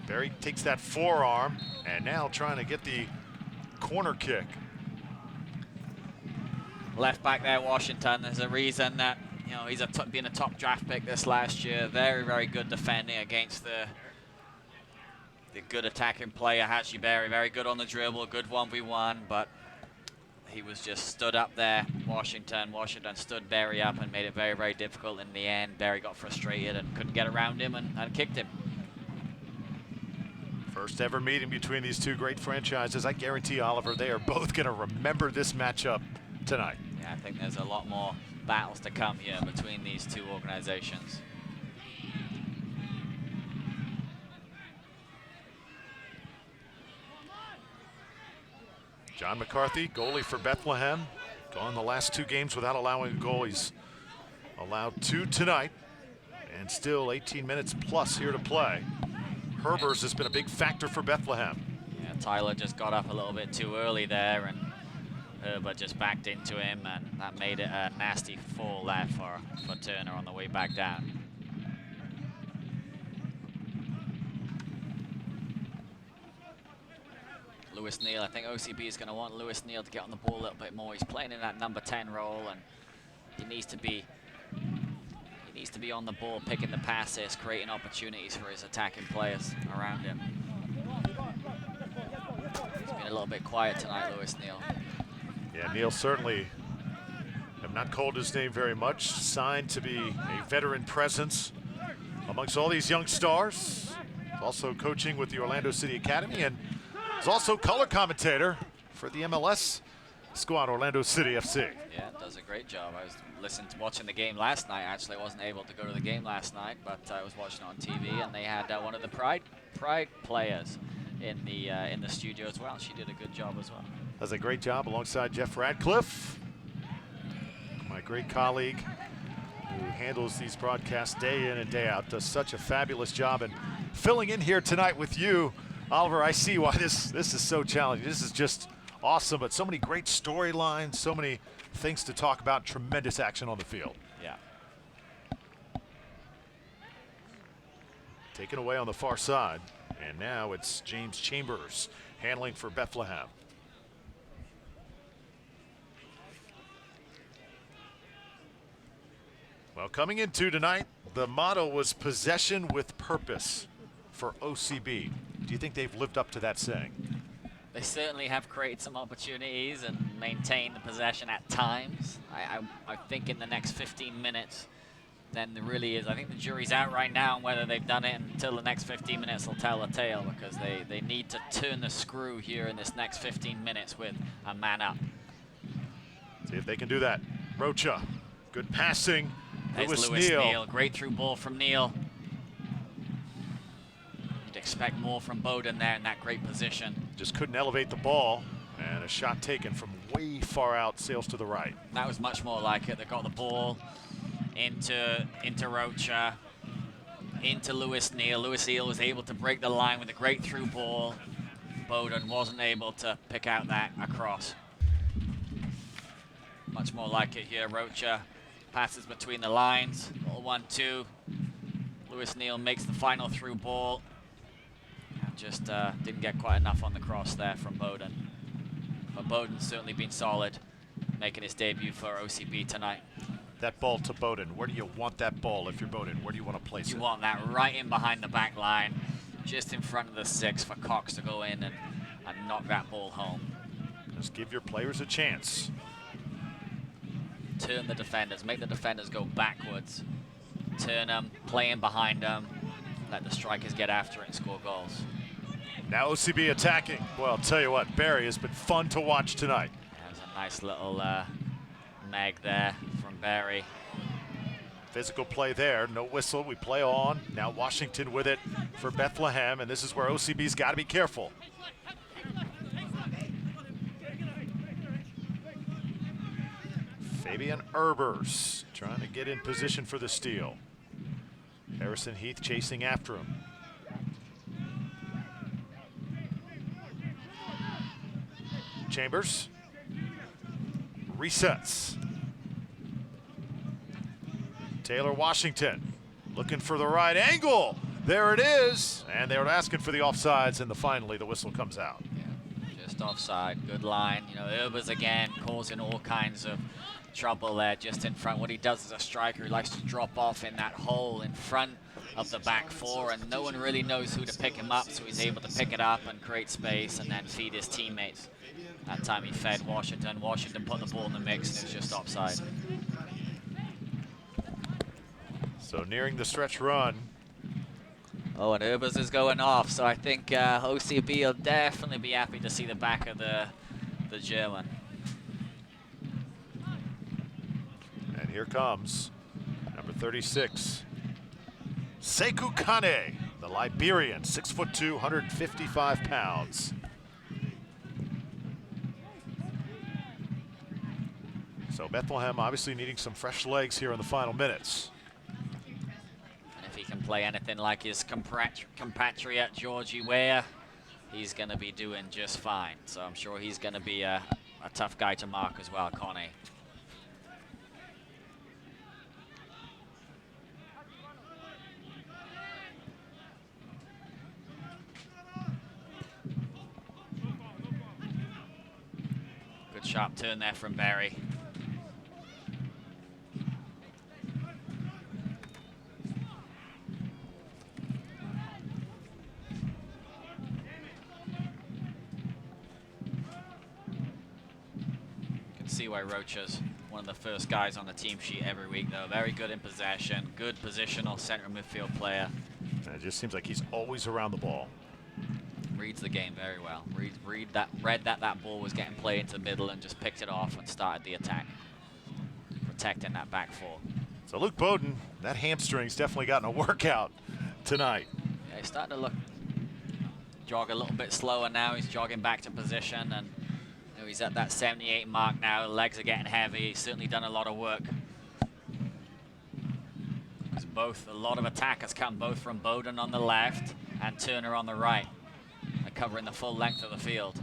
Barry takes that forearm and now trying to get the corner kick. Left back there, Washington. There's a reason that, you know, he's been a top draft pick this last year. Very, very good defending against the good attacking player, Hatchie Barry. Very good on the dribble, good 1v1, but he was just stood up there, Washington. Washington stood Barry up and made it very, very difficult in the end. Barry got frustrated and couldn't get around him and kicked him. First ever meeting between these two great franchises. I guarantee, Oliver, they are both going to remember this matchup tonight. Yeah, I think there's a lot more battles to come here between these two organizations. John McCarthy, goalie for Bethlehem. Gone the last 2 games without allowing a goal. He's allowed 2 tonight and still 18 minutes plus here to play. Herbers has been a big factor for Bethlehem. Yeah, Tyler just got up a little bit too early there and Herbert just backed into him, and that made it a nasty fall there for Turner on the way back down. Lewis Neal, I think OCB is going to want Lewis Neal to get on the ball a little bit more. He's playing in that number 10 role, and he needs to be on the ball, picking the passes, creating opportunities for his attacking players around him. He's been a little bit quiet tonight, Lewis Neal. Yeah, Neal certainly have not called his name very much. Signed to be a veteran presence amongst all these young stars. Also coaching with the Orlando City Academy, and is also color commentator for the MLS squad, Orlando City FC. Yeah, does a great job. I was watching the game last night. Actually, I wasn't able to go to the game last night, but I was watching on TV, and they had one of the Pride Pride players in the studio as well. She did a good job as well. Does a great job alongside Jeff Radcliffe, my great colleague who handles these broadcasts day in and day out, does such a fabulous job. And filling in here tonight with you, Oliver, I see why this is so challenging. This is just awesome, but so many great storylines, so many things to talk about, tremendous action on the field. Yeah. Taken away on the far side, and now it's James Chambers handling for Bethlehem. Well, coming into tonight, the motto was possession with purpose for OCB. Do you think they've lived up to that saying? They certainly have created some opportunities and maintained the possession at times. I think in the next 15 minutes, then there really is. I think the jury's out right now on whether they've done it until the next 15 minutes will tell the tale, because they need to turn the screw here in this next 15 minutes with a man up. See if they can do that. Rocha, good passing. There's Lewis Neal. Great through ball from Neal. You'd expect more from Bowden there in that great position. Just couldn't elevate the ball, and a shot taken from way far out, sails to the right. That was much more like it. They got the ball into Rocha, into Lewis Neal. Lewis Neal was able to break the line with a great through ball. Bowden wasn't able to pick out that across. Much more like it here. Rocha passes between the lines. 1-2. Lewis Neal makes the final through ball. Just didn't get quite enough on the cross there from Bowden. But Bowden's certainly been solid, making his debut for OCB tonight. That ball to Bowden. Where do you want that ball if you're Bowden? Where do you want to place it? You want that right in behind the back line, just in front of the 6 for Cox to go in and knock that ball home. Just give your players a chance. Turn the defenders, make the defenders go backwards. Turn them, play in behind them, let the strikers get after it and score goals. Now OCB attacking. Well, I'll tell you what, Barry has been fun to watch tonight. There's a nice little mag there from Barry. Physical play there, no whistle, we play on. Now Washington with it for Bethlehem, and this is where OCB's got to be careful. Fabian Erbers trying to get in position for the steal. Harrison Heath chasing after him. Chambers resets. Taylor Washington looking for the right angle. There it is. And they were asking for the offsides, and finally the whistle comes out. Yeah, just offside. Good line. You know, Erbers again causing all kinds of trouble there just in front. What he does as a striker, he likes to drop off in that hole in front of the back 4, and no one really knows who to pick him up, so he's able to pick it up and create space and then feed his teammates. That time he fed Washington. Washington put the ball in the mix, and it was just offside. So nearing the stretch run. Oh, and Erbers is going off, so I think OCB will definitely be happy to see the back of the German. And here comes number 36, Sekou Kane, the Liberian, 6'2", 155 pounds. So Bethlehem obviously needing some fresh legs here in the final minutes. And if he can play anything like his compatriot Georgie Ware, he's going to be doing just fine. So I'm sure he's going to be a tough guy to mark as well, Kane. Good sharp turn there from Barry. See why Rocha's one of the first guys on the team sheet every week, though. Very good in possession, good positional center midfield player. And it just seems like he's always around the ball. Reads the game very well. Read that ball was getting played into the middle and just picked it off and started the attack, protecting that back 4. So Luke Bowden, that hamstring's definitely gotten a workout tonight. Yeah, he's starting to look jog a little bit slower now. He's jogging back to position, and you know, he's at that 78 mark now. Legs are getting heavy. He's certainly done a lot of work. A lot of attack has come both from Bowden on the left and Turner on the right. They're covering the full length of the field.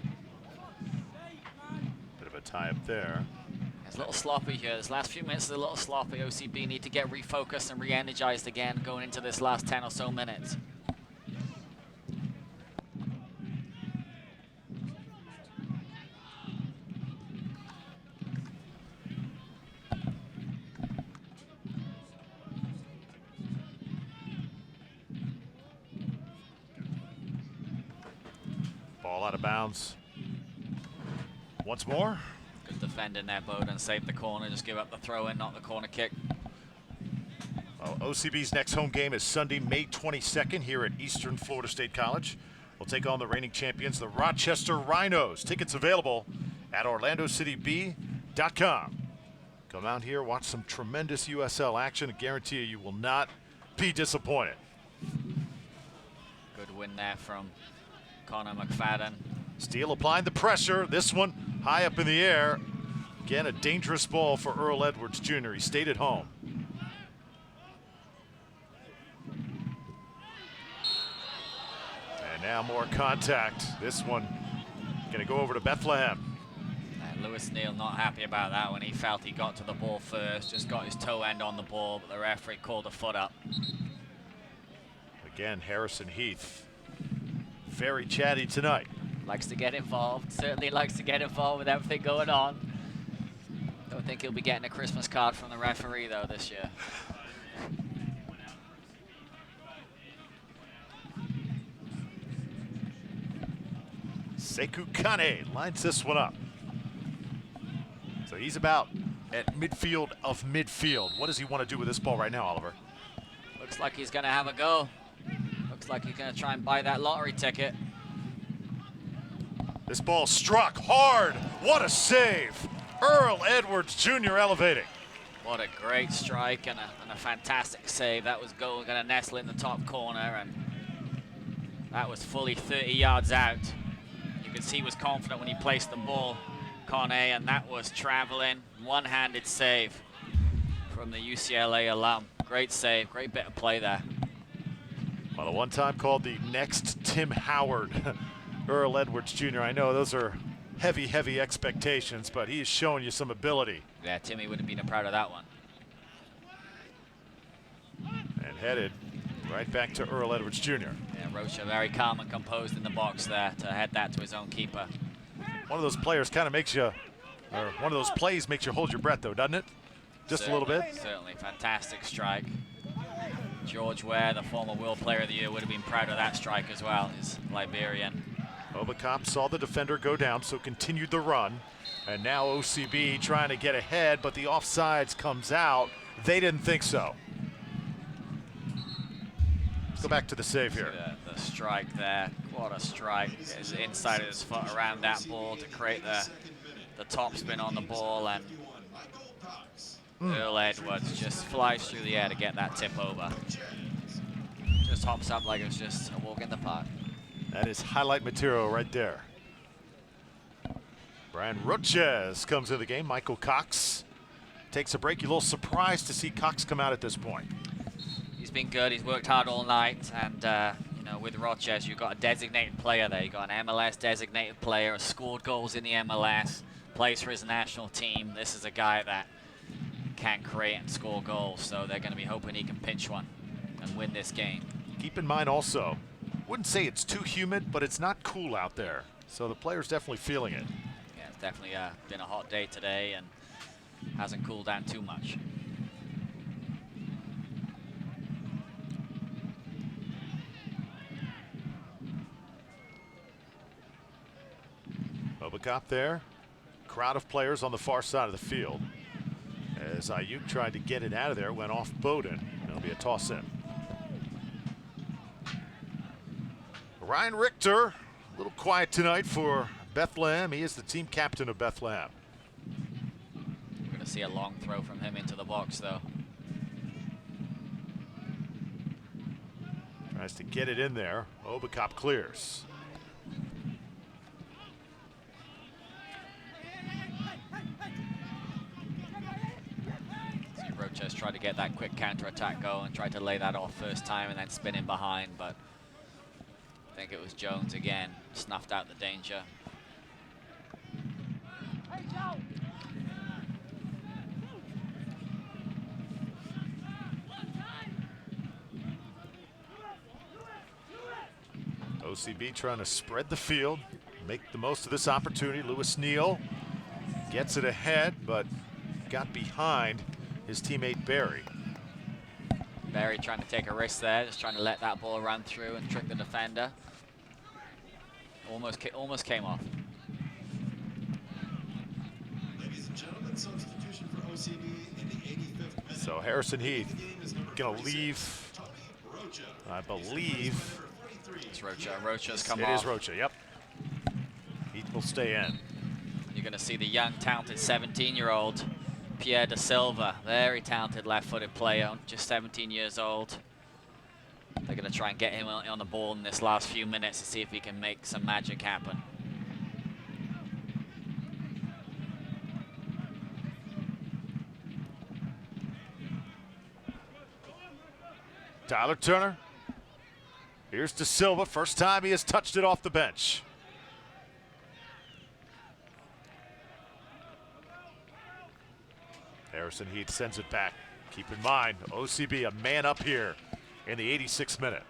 Bit of a tie up there. It's a little sloppy here. This last few minutes is a little sloppy. OCB need to get refocused and re-energized again going into this last 10 or so minutes. Ball out of bounds. Once more. Good defending there, Bowden. Saved the corner. Just give up the throw in, not the corner kick. Well, OCB's next home game is Sunday, May 22nd here at Eastern Florida State College. We'll take on the reigning champions, the Rochester Rhinos. Tickets available at OrlandoCityB.com. Come out here, watch some tremendous USL action. I guarantee you will not be disappointed. Good win there from Connor McFadden. Steele applying the pressure. This one high up in the air. Again, a dangerous ball for Earl Edwards Jr. He stayed at home. And now more contact. This one going to go over to Bethlehem. And Lewis Neal not happy about that when he felt he got to the ball first. Just got his toe end on the ball, but the referee called a foot up. Again, Harrison Heath. Very chatty tonight. Likes to get involved. Certainly likes to get involved with everything going on. Don't think he'll be getting a Christmas card from the referee, though, this year. Sekou Kane lines this one up. So he's about at midfield of midfield. What does he want to do with this ball right now, Oliver? Looks like he's going to have a go. Looks like he's going to try and buy that lottery ticket. This ball struck hard. What a save. Earl Edwards Jr. elevating. What a great strike and a fantastic save. That was going to nestle in the top corner, and that was fully 30 yards out. You could see he was confident when he placed the ball, Kone, and that was traveling. One-handed save from the UCLA alum. Great save, great bit of play there. Well, the one time called the next Tim Howard, Earl Edwards Jr. I know those are heavy, heavy expectations, but he is showing you some ability. Yeah, Timmy would have been proud of that one. And headed right back to Earl Edwards Jr. Yeah, Rocha very calm and composed in the box there to head that to his own keeper. One of those players kind of makes you, or one of those plays makes you hold your breath, though, doesn't it? Just certainly, a little bit. Certainly, fantastic strike. George Ware, the former World Player of the Year, would have been proud of that strike as well, his Liberian. Obacop saw the defender go down, so continued the run. And now OCB trying to get ahead, but the offsides comes out. They didn't think so. Let's go back to the save here. The strike there, what a strike. His inside of his foot around that ball to create the top spin on the ball, and Earl Edwards just flies through the air to get that tip over. Just hops up like it was just a walk in the park. That is highlight material right there. Brian Roches comes into the game. Michael Cox takes a break. You're a little surprised to see Cox come out at this point. He's been good. He's worked hard all night, and you know, with Roches, you've got a designated player there. You've got an MLS designated player, has scored goals in the MLS, plays for his national team. This is a guy that can create and score goals, so they're going to be hoping he can pinch one and win this game. Keep in mind also, wouldn't say it's too humid, but it's not cool out there, so the player's definitely feeling it. Yeah, it's definitely been a hot day today and hasn't cooled down too much. Obacop there. Crowd of players on the far side of the field. As Ayuk tried to get it out of there, went off Bowden. It'll be a toss in. Ryan Richter, a little quiet tonight for Bethlehem. He is the team captain of Bethlehem. We're going to see a long throw from him into the box, though. Tries to get it in there. Obacop clears. Just try to get that quick counter-attack going, try to lay that off first time and then spin in behind, but I think it was Jones again, snuffed out the danger. OCB trying to spread the field, make the most of this opportunity. Lewis Neal gets it ahead, but got behind his teammate Barry. Barry trying to take a risk there, just trying to let that ball run through and trick the defender. Almost came off. Ladies and gentlemen, substitution for OCB in the 85th minute. So Harrison Heath gonna leave, I believe. It's Rocha. Rocha's come off. off. It is Rocha, yep. Heath will stay in. You're going to see the young, talented 17-year-old Pierre Da Silva. Very talented left-footed player, just 17 years old. They're going to try and get him on the ball in this last few minutes to see if he can make some magic happen. Tyler Turner. Here's Da Silva, first time he has touched it off the bench. Harrison Heath sends it back. Keep in mind, OCB a man up here in the 86th minute.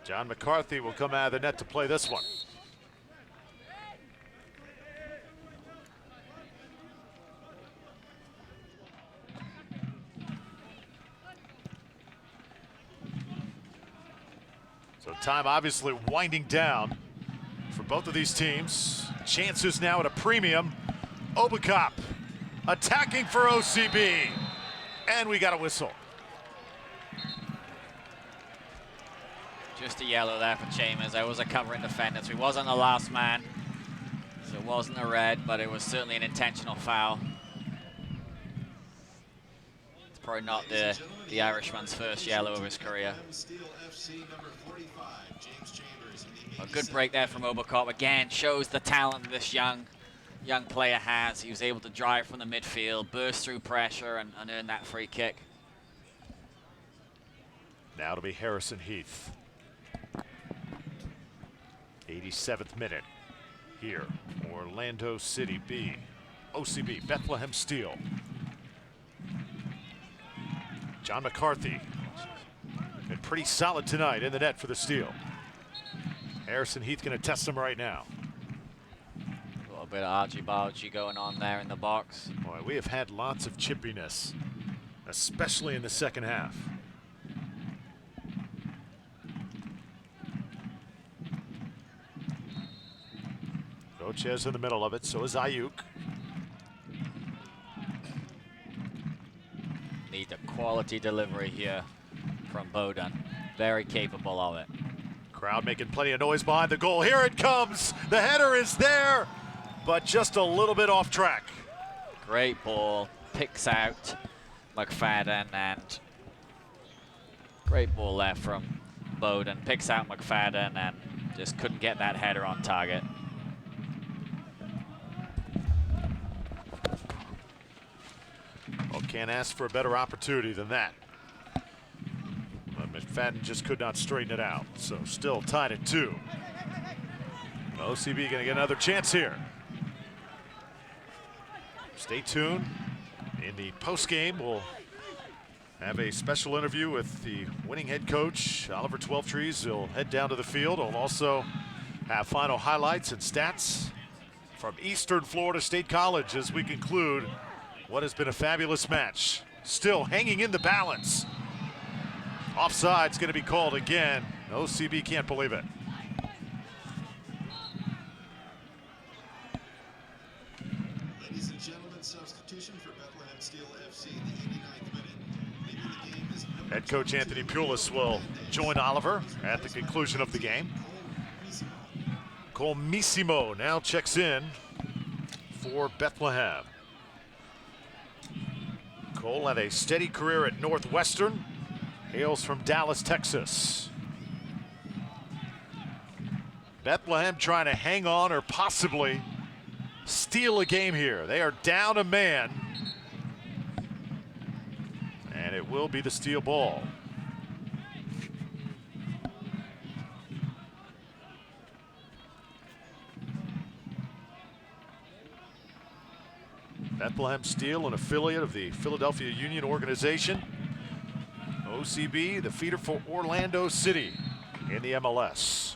John McCarthy will come out of the net to play this one. So time obviously winding down for both of these teams. Chances now at a premium. Obakop attacking for OCB. And we got a whistle. Just a yellow there for Chambers. There was a covering defender, so he wasn't the last man. So it wasn't a red, but it was certainly an intentional foul. It's probably not the Irishman's first yellow of his career. A good break there from Obakop. Again, shows the talent this young player has. He was able to drive from the midfield, burst through pressure, and earn that free kick. Now it'll be Harrison Heath. 87th minute here, Orlando City B. OCB, Bethlehem Steel. John McCarthy been pretty solid tonight in the net for the Steel. Harrison Heath going to test him right now. A little bit of argy-bargy going on there in the box. Boy, we have had lots of chippiness, especially in the second half. Rocha's in the middle of it, so is Ayuk. Need a quality delivery here from Bowden. Very capable of it. Crowd making plenty of noise behind the goal. Here it comes. The header is there, but just a little bit off track. Great ball. Picks out McFadden, and great ball there from Bowden. Picks out McFadden and just couldn't get that header on target. Well, can't ask for a better opportunity than that. But McFadden just could not straighten it out, so still tied at 2. OCB going to get another chance here. Stay tuned. In the postgame, we'll have a special interview with the winning head coach, Oliver Twelvetrees. He'll head down to the field. He'll also have final highlights and stats from Eastern Florida State College as we conclude what has been a fabulous match. Still hanging in the balance. Offside's going to be called again. OCB can't believe it. Ladies and gentlemen, substitution for Bethlehem Steel FC in the 89th minute. Head coach Anthony Pulis will join Oliver at the conclusion of the game. Colmissimo now checks in for Bethlehem. Cole had a steady career at Northwestern, hails from Dallas, Texas. Bethlehem trying to hang on or possibly steal a game here. They are down a man, and it will be the steal ball. Bethlehem Steel, an affiliate of the Philadelphia Union organization. OCB, the feeder for Orlando City in the MLS.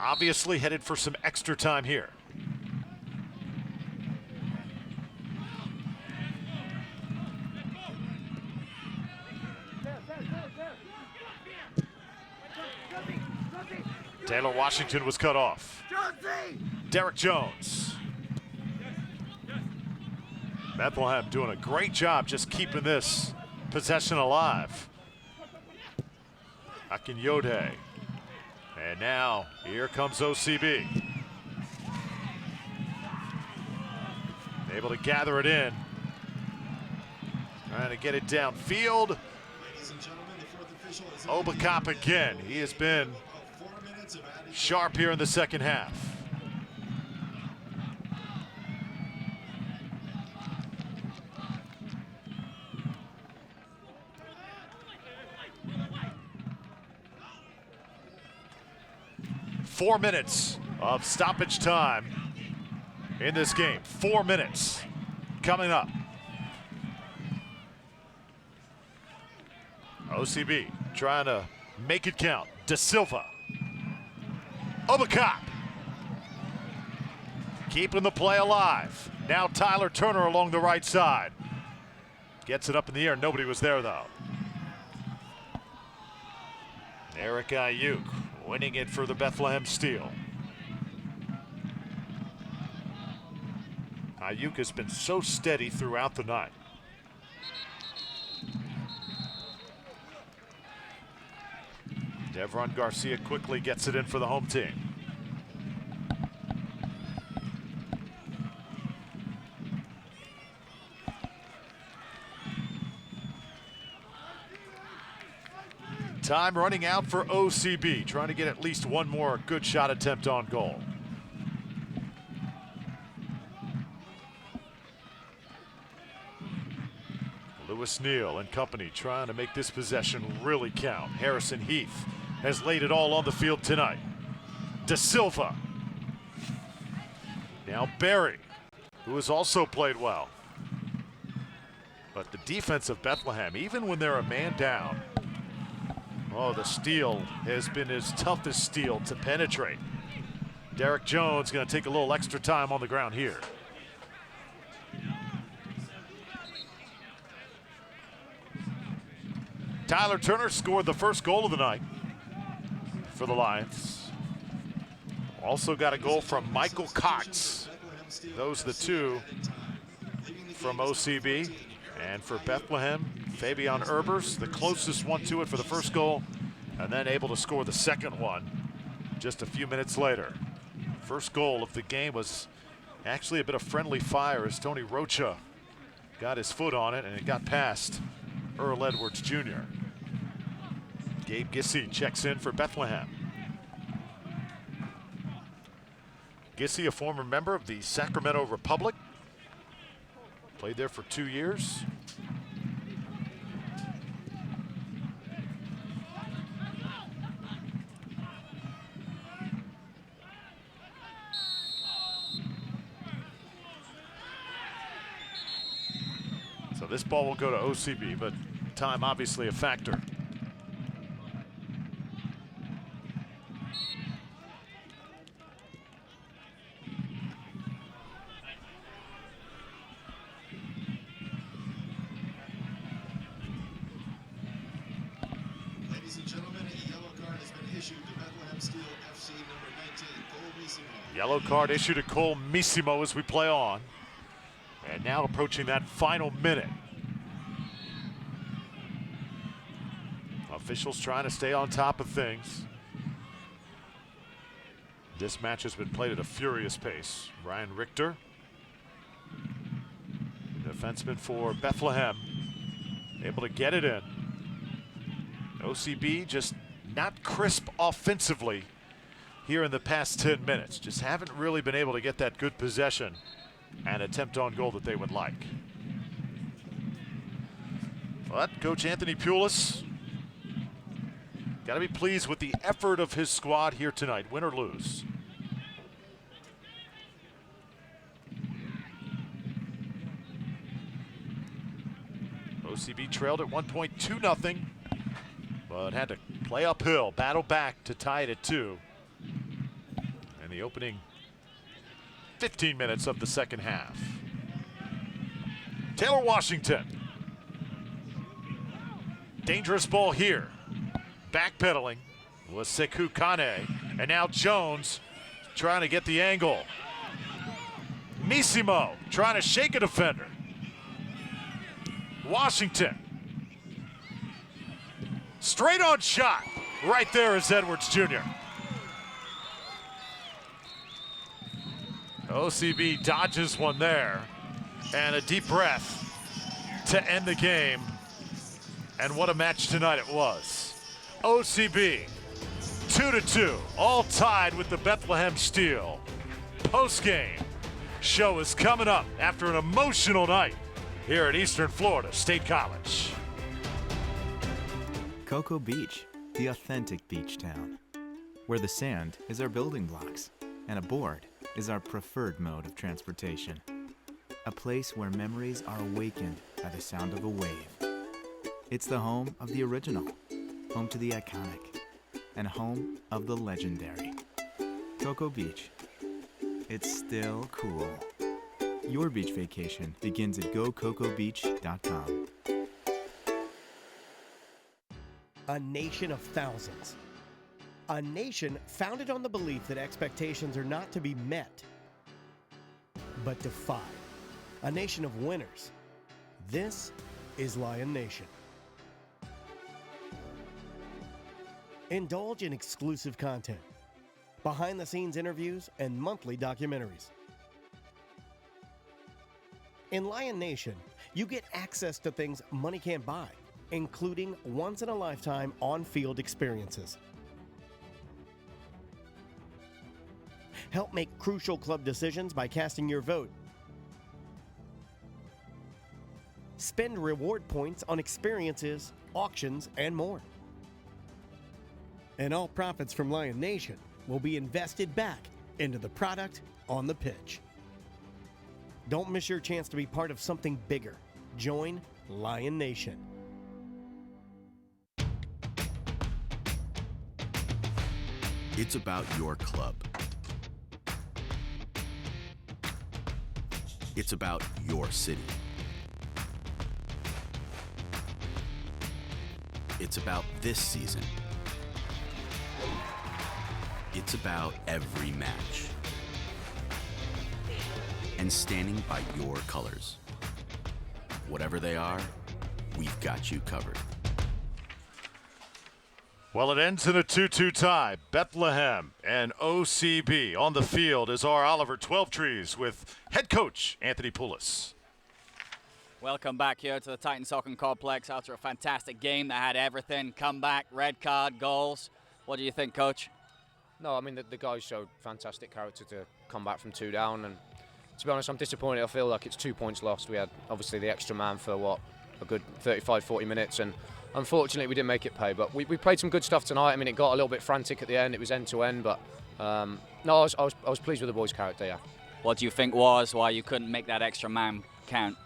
Obviously headed for some extra time here. Taylor Washington was cut off. Derek Jones. Bethlehem doing a great job just keeping this possession alive. Akinyode. And now here comes OCB. Able to gather it in. Trying to get it downfield. Obakop again. He has been sharp here in the second half. Four minutes of stoppage time in this game. 4 minutes coming up. OCB trying to make it count. Da Silva. Obakop. Keeping the play alive. Now Tyler Turner along the right side. Gets it up in the air. Nobody was there though. Eric Ayuk winning it for the Bethlehem Steel. Ayuk has been so steady throughout the night. Devron Garcia quickly gets it in for the home team. Time running out for OCB, trying to get at least one more good shot attempt on goal. Lewis Neal and company trying to make this possession really count. Harrison Heath has laid it all on the field tonight. Da Silva. Now Barry, who has also played well. But the defense of Bethlehem, even when they're a man down, oh, the steal has been his toughest steal to penetrate. Derek Jones going to take a little extra time on the ground here. Tyler Turner scored the first goal of the night for the Lions. Also got a goal from Michael Cox. Those are the two from OCB. And for Bethlehem, Fabian Erbers, the closest one to it for the first goal, and then able to score the second one just a few minutes later. First goal of the game was actually a bit of friendly fire as Tony Rocha got his foot on it, and it got past Earl Edwards Jr. Gabe Gissy checks in for Bethlehem. Gissy, a former member of the Sacramento Republic, played there for 2 years. So this ball will go to OCB, but time obviously a factor. Ladies and gentlemen, a yellow card has been issued to Bethlehem Steel FC number 19, Colmissimo. Yellow card issued to Colmissimo as we play on. And now approaching that final minute. Officials trying to stay on top of things. This match has been played at a furious pace. Ryan Richter, defenseman for Bethlehem, able to get it in. OCB just not crisp offensively here in the past 10 minutes. Just haven't really been able to get that good possession and attempt on goal that they would like. But Coach Anthony Pulis got to be pleased with the effort of his squad here tonight, win or lose. OCB trailed at 1 point, 2-0, but had to play uphill, battle back to tie it at 2. And the opening 15 minutes of the second half. Taylor Washington. Dangerous ball here. Backpedaling was Sekou Kane. And now Jones trying to get the angle. Missimo trying to shake a defender. Washington. Straight on shot. Right there is Edwards Jr. OCB dodges one there. And a deep breath to end the game. And what a match tonight it was. OCB 2-2, all tied with the Bethlehem Steel. Post-game show is coming up after an emotional night here at Eastern Florida State College. Cocoa Beach, the authentic beach town, where the sand is our building blocks and a board is our preferred mode of transportation. A place where memories are awakened by the sound of a wave. It's the home of the original, home to the iconic, and home of the legendary. Cocoa Beach. It's still cool. Your beach vacation begins at gococobeach.com. A nation of thousands. A nation founded on the belief that expectations are not to be met, but defied. A nation of winners. This is Lion Nation. Indulge in exclusive content, behind-the-scenes interviews, and monthly documentaries. In Lion Nation, you get access to things money can't buy, including once-in-a-lifetime on-field experiences. Help make crucial club decisions by casting your vote. Spend reward points on experiences, auctions, and more. And all profits from Lion Nation will be invested back into the product on the pitch. Don't miss your chance to be part of something bigger. Join Lion Nation. It's about your club. It's about your city. It's about this season. It's about every match. And standing by your colors. Whatever they are, we've got you covered. Well, it ends in a 2-2 tie. Bethlehem and OCB. On the field is our Oliver 12trees with head coach Anthony Pulis. Welcome back here to the Titan Soccer Complex after a fantastic game that had everything. Comeback, red card, goals. What do you think, Coach? No, I mean, the guys showed fantastic character to come back from 2 down. And to be honest, I'm disappointed. I feel like it's 2 points lost. We had, obviously, the extra man for, a good 35, 40 minutes. And unfortunately, we didn't make it pay. But we played some good stuff tonight. I mean, it got a little bit frantic at the end. It was end-to-end. But, no, I was pleased with the boys' character, yeah. What do you think was why you couldn't make that extra man count?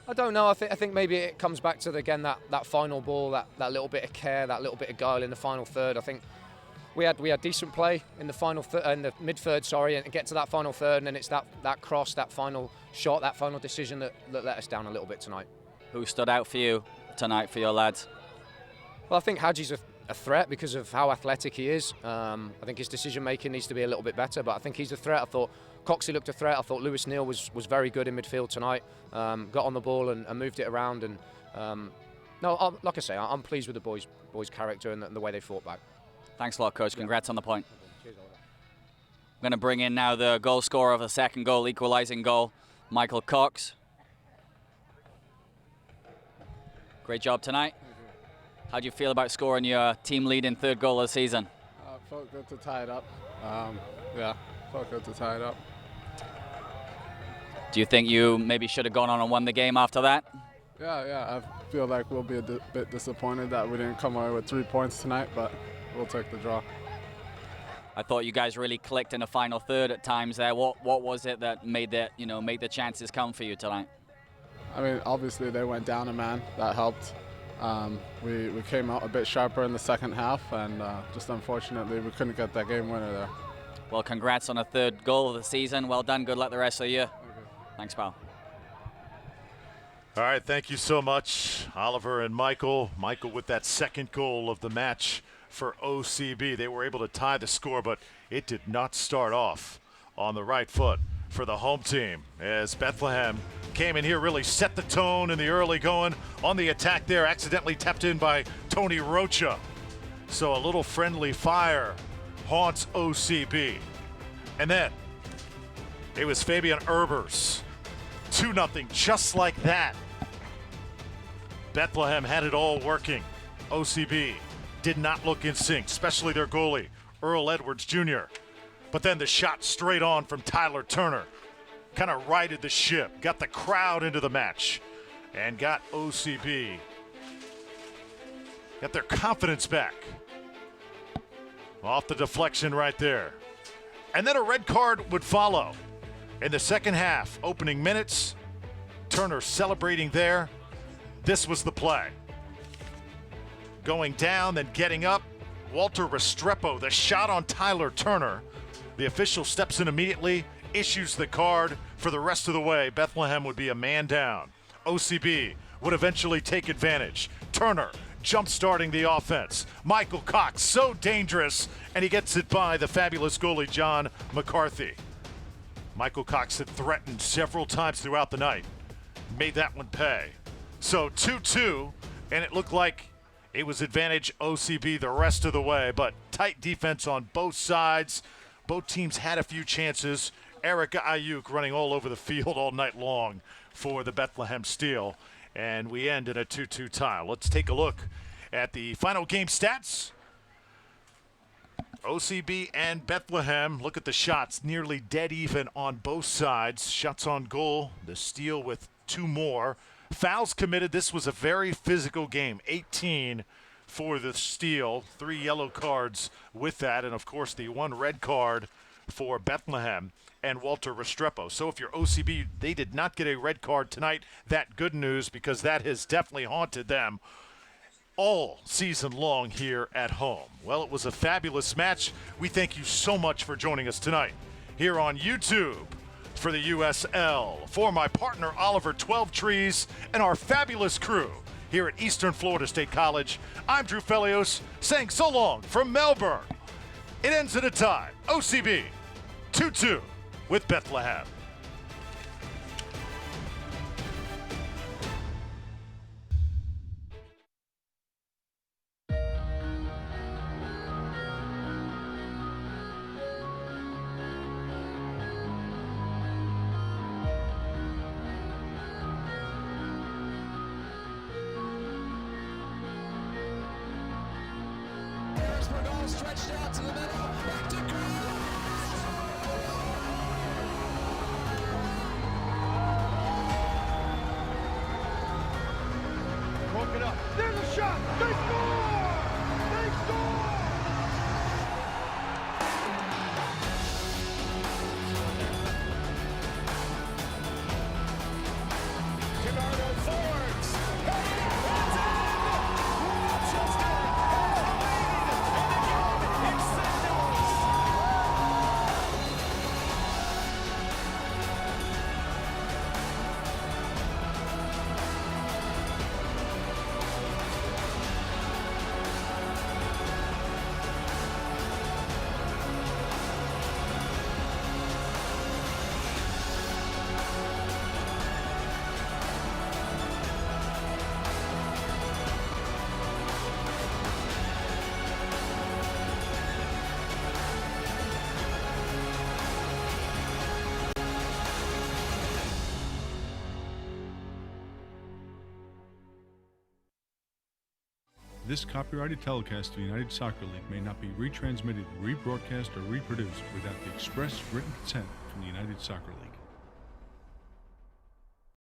I don't know. I think maybe it comes back to, again, that final ball, that little bit of care, that little bit of guile in the final third. I think we had decent play in the in the mid third, and get to that final third, and then it's that cross, that final shot, that final decision that let us down a little bit tonight. Who stood out for you tonight for your lads? Well, I think Hadji's a threat because of how athletic he is. I think his decision making needs to be a little bit better, but I think he's a threat. I thought Coxey looked a threat. I thought Lewis Neal was very good in midfield tonight. Got on the ball and moved it around. And no, like I say, I'm pleased with the boys' boys' character and the way they fought back. Thanks a lot, Coach. Congrats on the point. Cheers, Oliver. I'm going to bring in now the goal scorer of the second goal, equalizing goal, Michael Cox. Great job tonight. How do you feel about scoring your team leading third goal of the season? Felt good to tie it up. Felt good to tie it up. Do you think you maybe should have gone on and won the game after that? Yeah. I feel like we'll be a bit disappointed that we didn't come away with 3 points tonight, but we'll take the draw. I thought you guys really clicked in the final third at times there. What was it that made the chances come for you tonight? I mean, obviously they went down a man. That helped. We came out a bit sharper in the second half, and just unfortunately we couldn't get that game winner there. Well, congrats on a third goal of the season. Well done. Good luck the rest of the year. Okay. Thanks, pal. All right, thank you so much, Oliver and Michael. Michael with that second goal of the match for OCB. They were able to tie the score, but it did not start off on the right foot for the home team as Bethlehem came in here, really set the tone in the early going on the attack there, accidentally tapped in by Tony Rocha. So a little friendly fire haunts OCB. And then it was Fabian Erbers, 2-0, just like that. Bethlehem had it all working. OCB did not look in sync, especially their goalie, Earl Edwards Jr. But then the shot straight on from Tyler Turner kind of righted the ship, got the crowd into the match, and got OCB, got their confidence back. Off the deflection right there. And then a red card would follow. In the second half, opening minutes, Turner celebrating there. This was the play. Going down, then getting up. Walter Restrepo, the shot on Tyler Turner. The official steps in immediately, issues the card. For the rest of the way, Bethlehem would be a man down. OCB would eventually take advantage. Turner jump-starting the offense. Michael Cox, so dangerous, and he gets it by the fabulous goalie, John McCarthy. Michael Cox had threatened several times throughout the night. Made that one pay. So 2-2, and it looked like it was advantage OCB the rest of the way, but tight defense on both sides. Both teams had a few chances. Eric Ayuk running all over the field all night long for the Bethlehem Steel. And we end in a 2-2 tie. Let's take a look at the final game stats. OCB and Bethlehem, look at the shots, nearly dead even on both sides. Shots on goal, the Steel with 2 more. Fouls committed, this was a very physical game. 18 for the Steel, 3 yellow cards with that, and of course the 1 red card for Bethlehem and Walter Restrepo. So if you're OCB, they did not get a red card tonight. That good news, because that has definitely haunted them all season long here at home. Well, it was a fabulous match. We thank you so much for joining us tonight here on YouTube for the USL. For my partner, Oliver 12 Trees, and our fabulous crew here at Eastern Florida State College, I'm Drew Felios saying so long from Melbourne. It ends in a tie. OCB 2-2 with Bethlehem. Stretched out to the middle, back to broke it up. There's a shot. They score! They score! Bernardo Fords. It's in! Rochester! This copyrighted telecast of the United Soccer League may not be retransmitted, rebroadcast, or reproduced without the express written consent from the United Soccer League.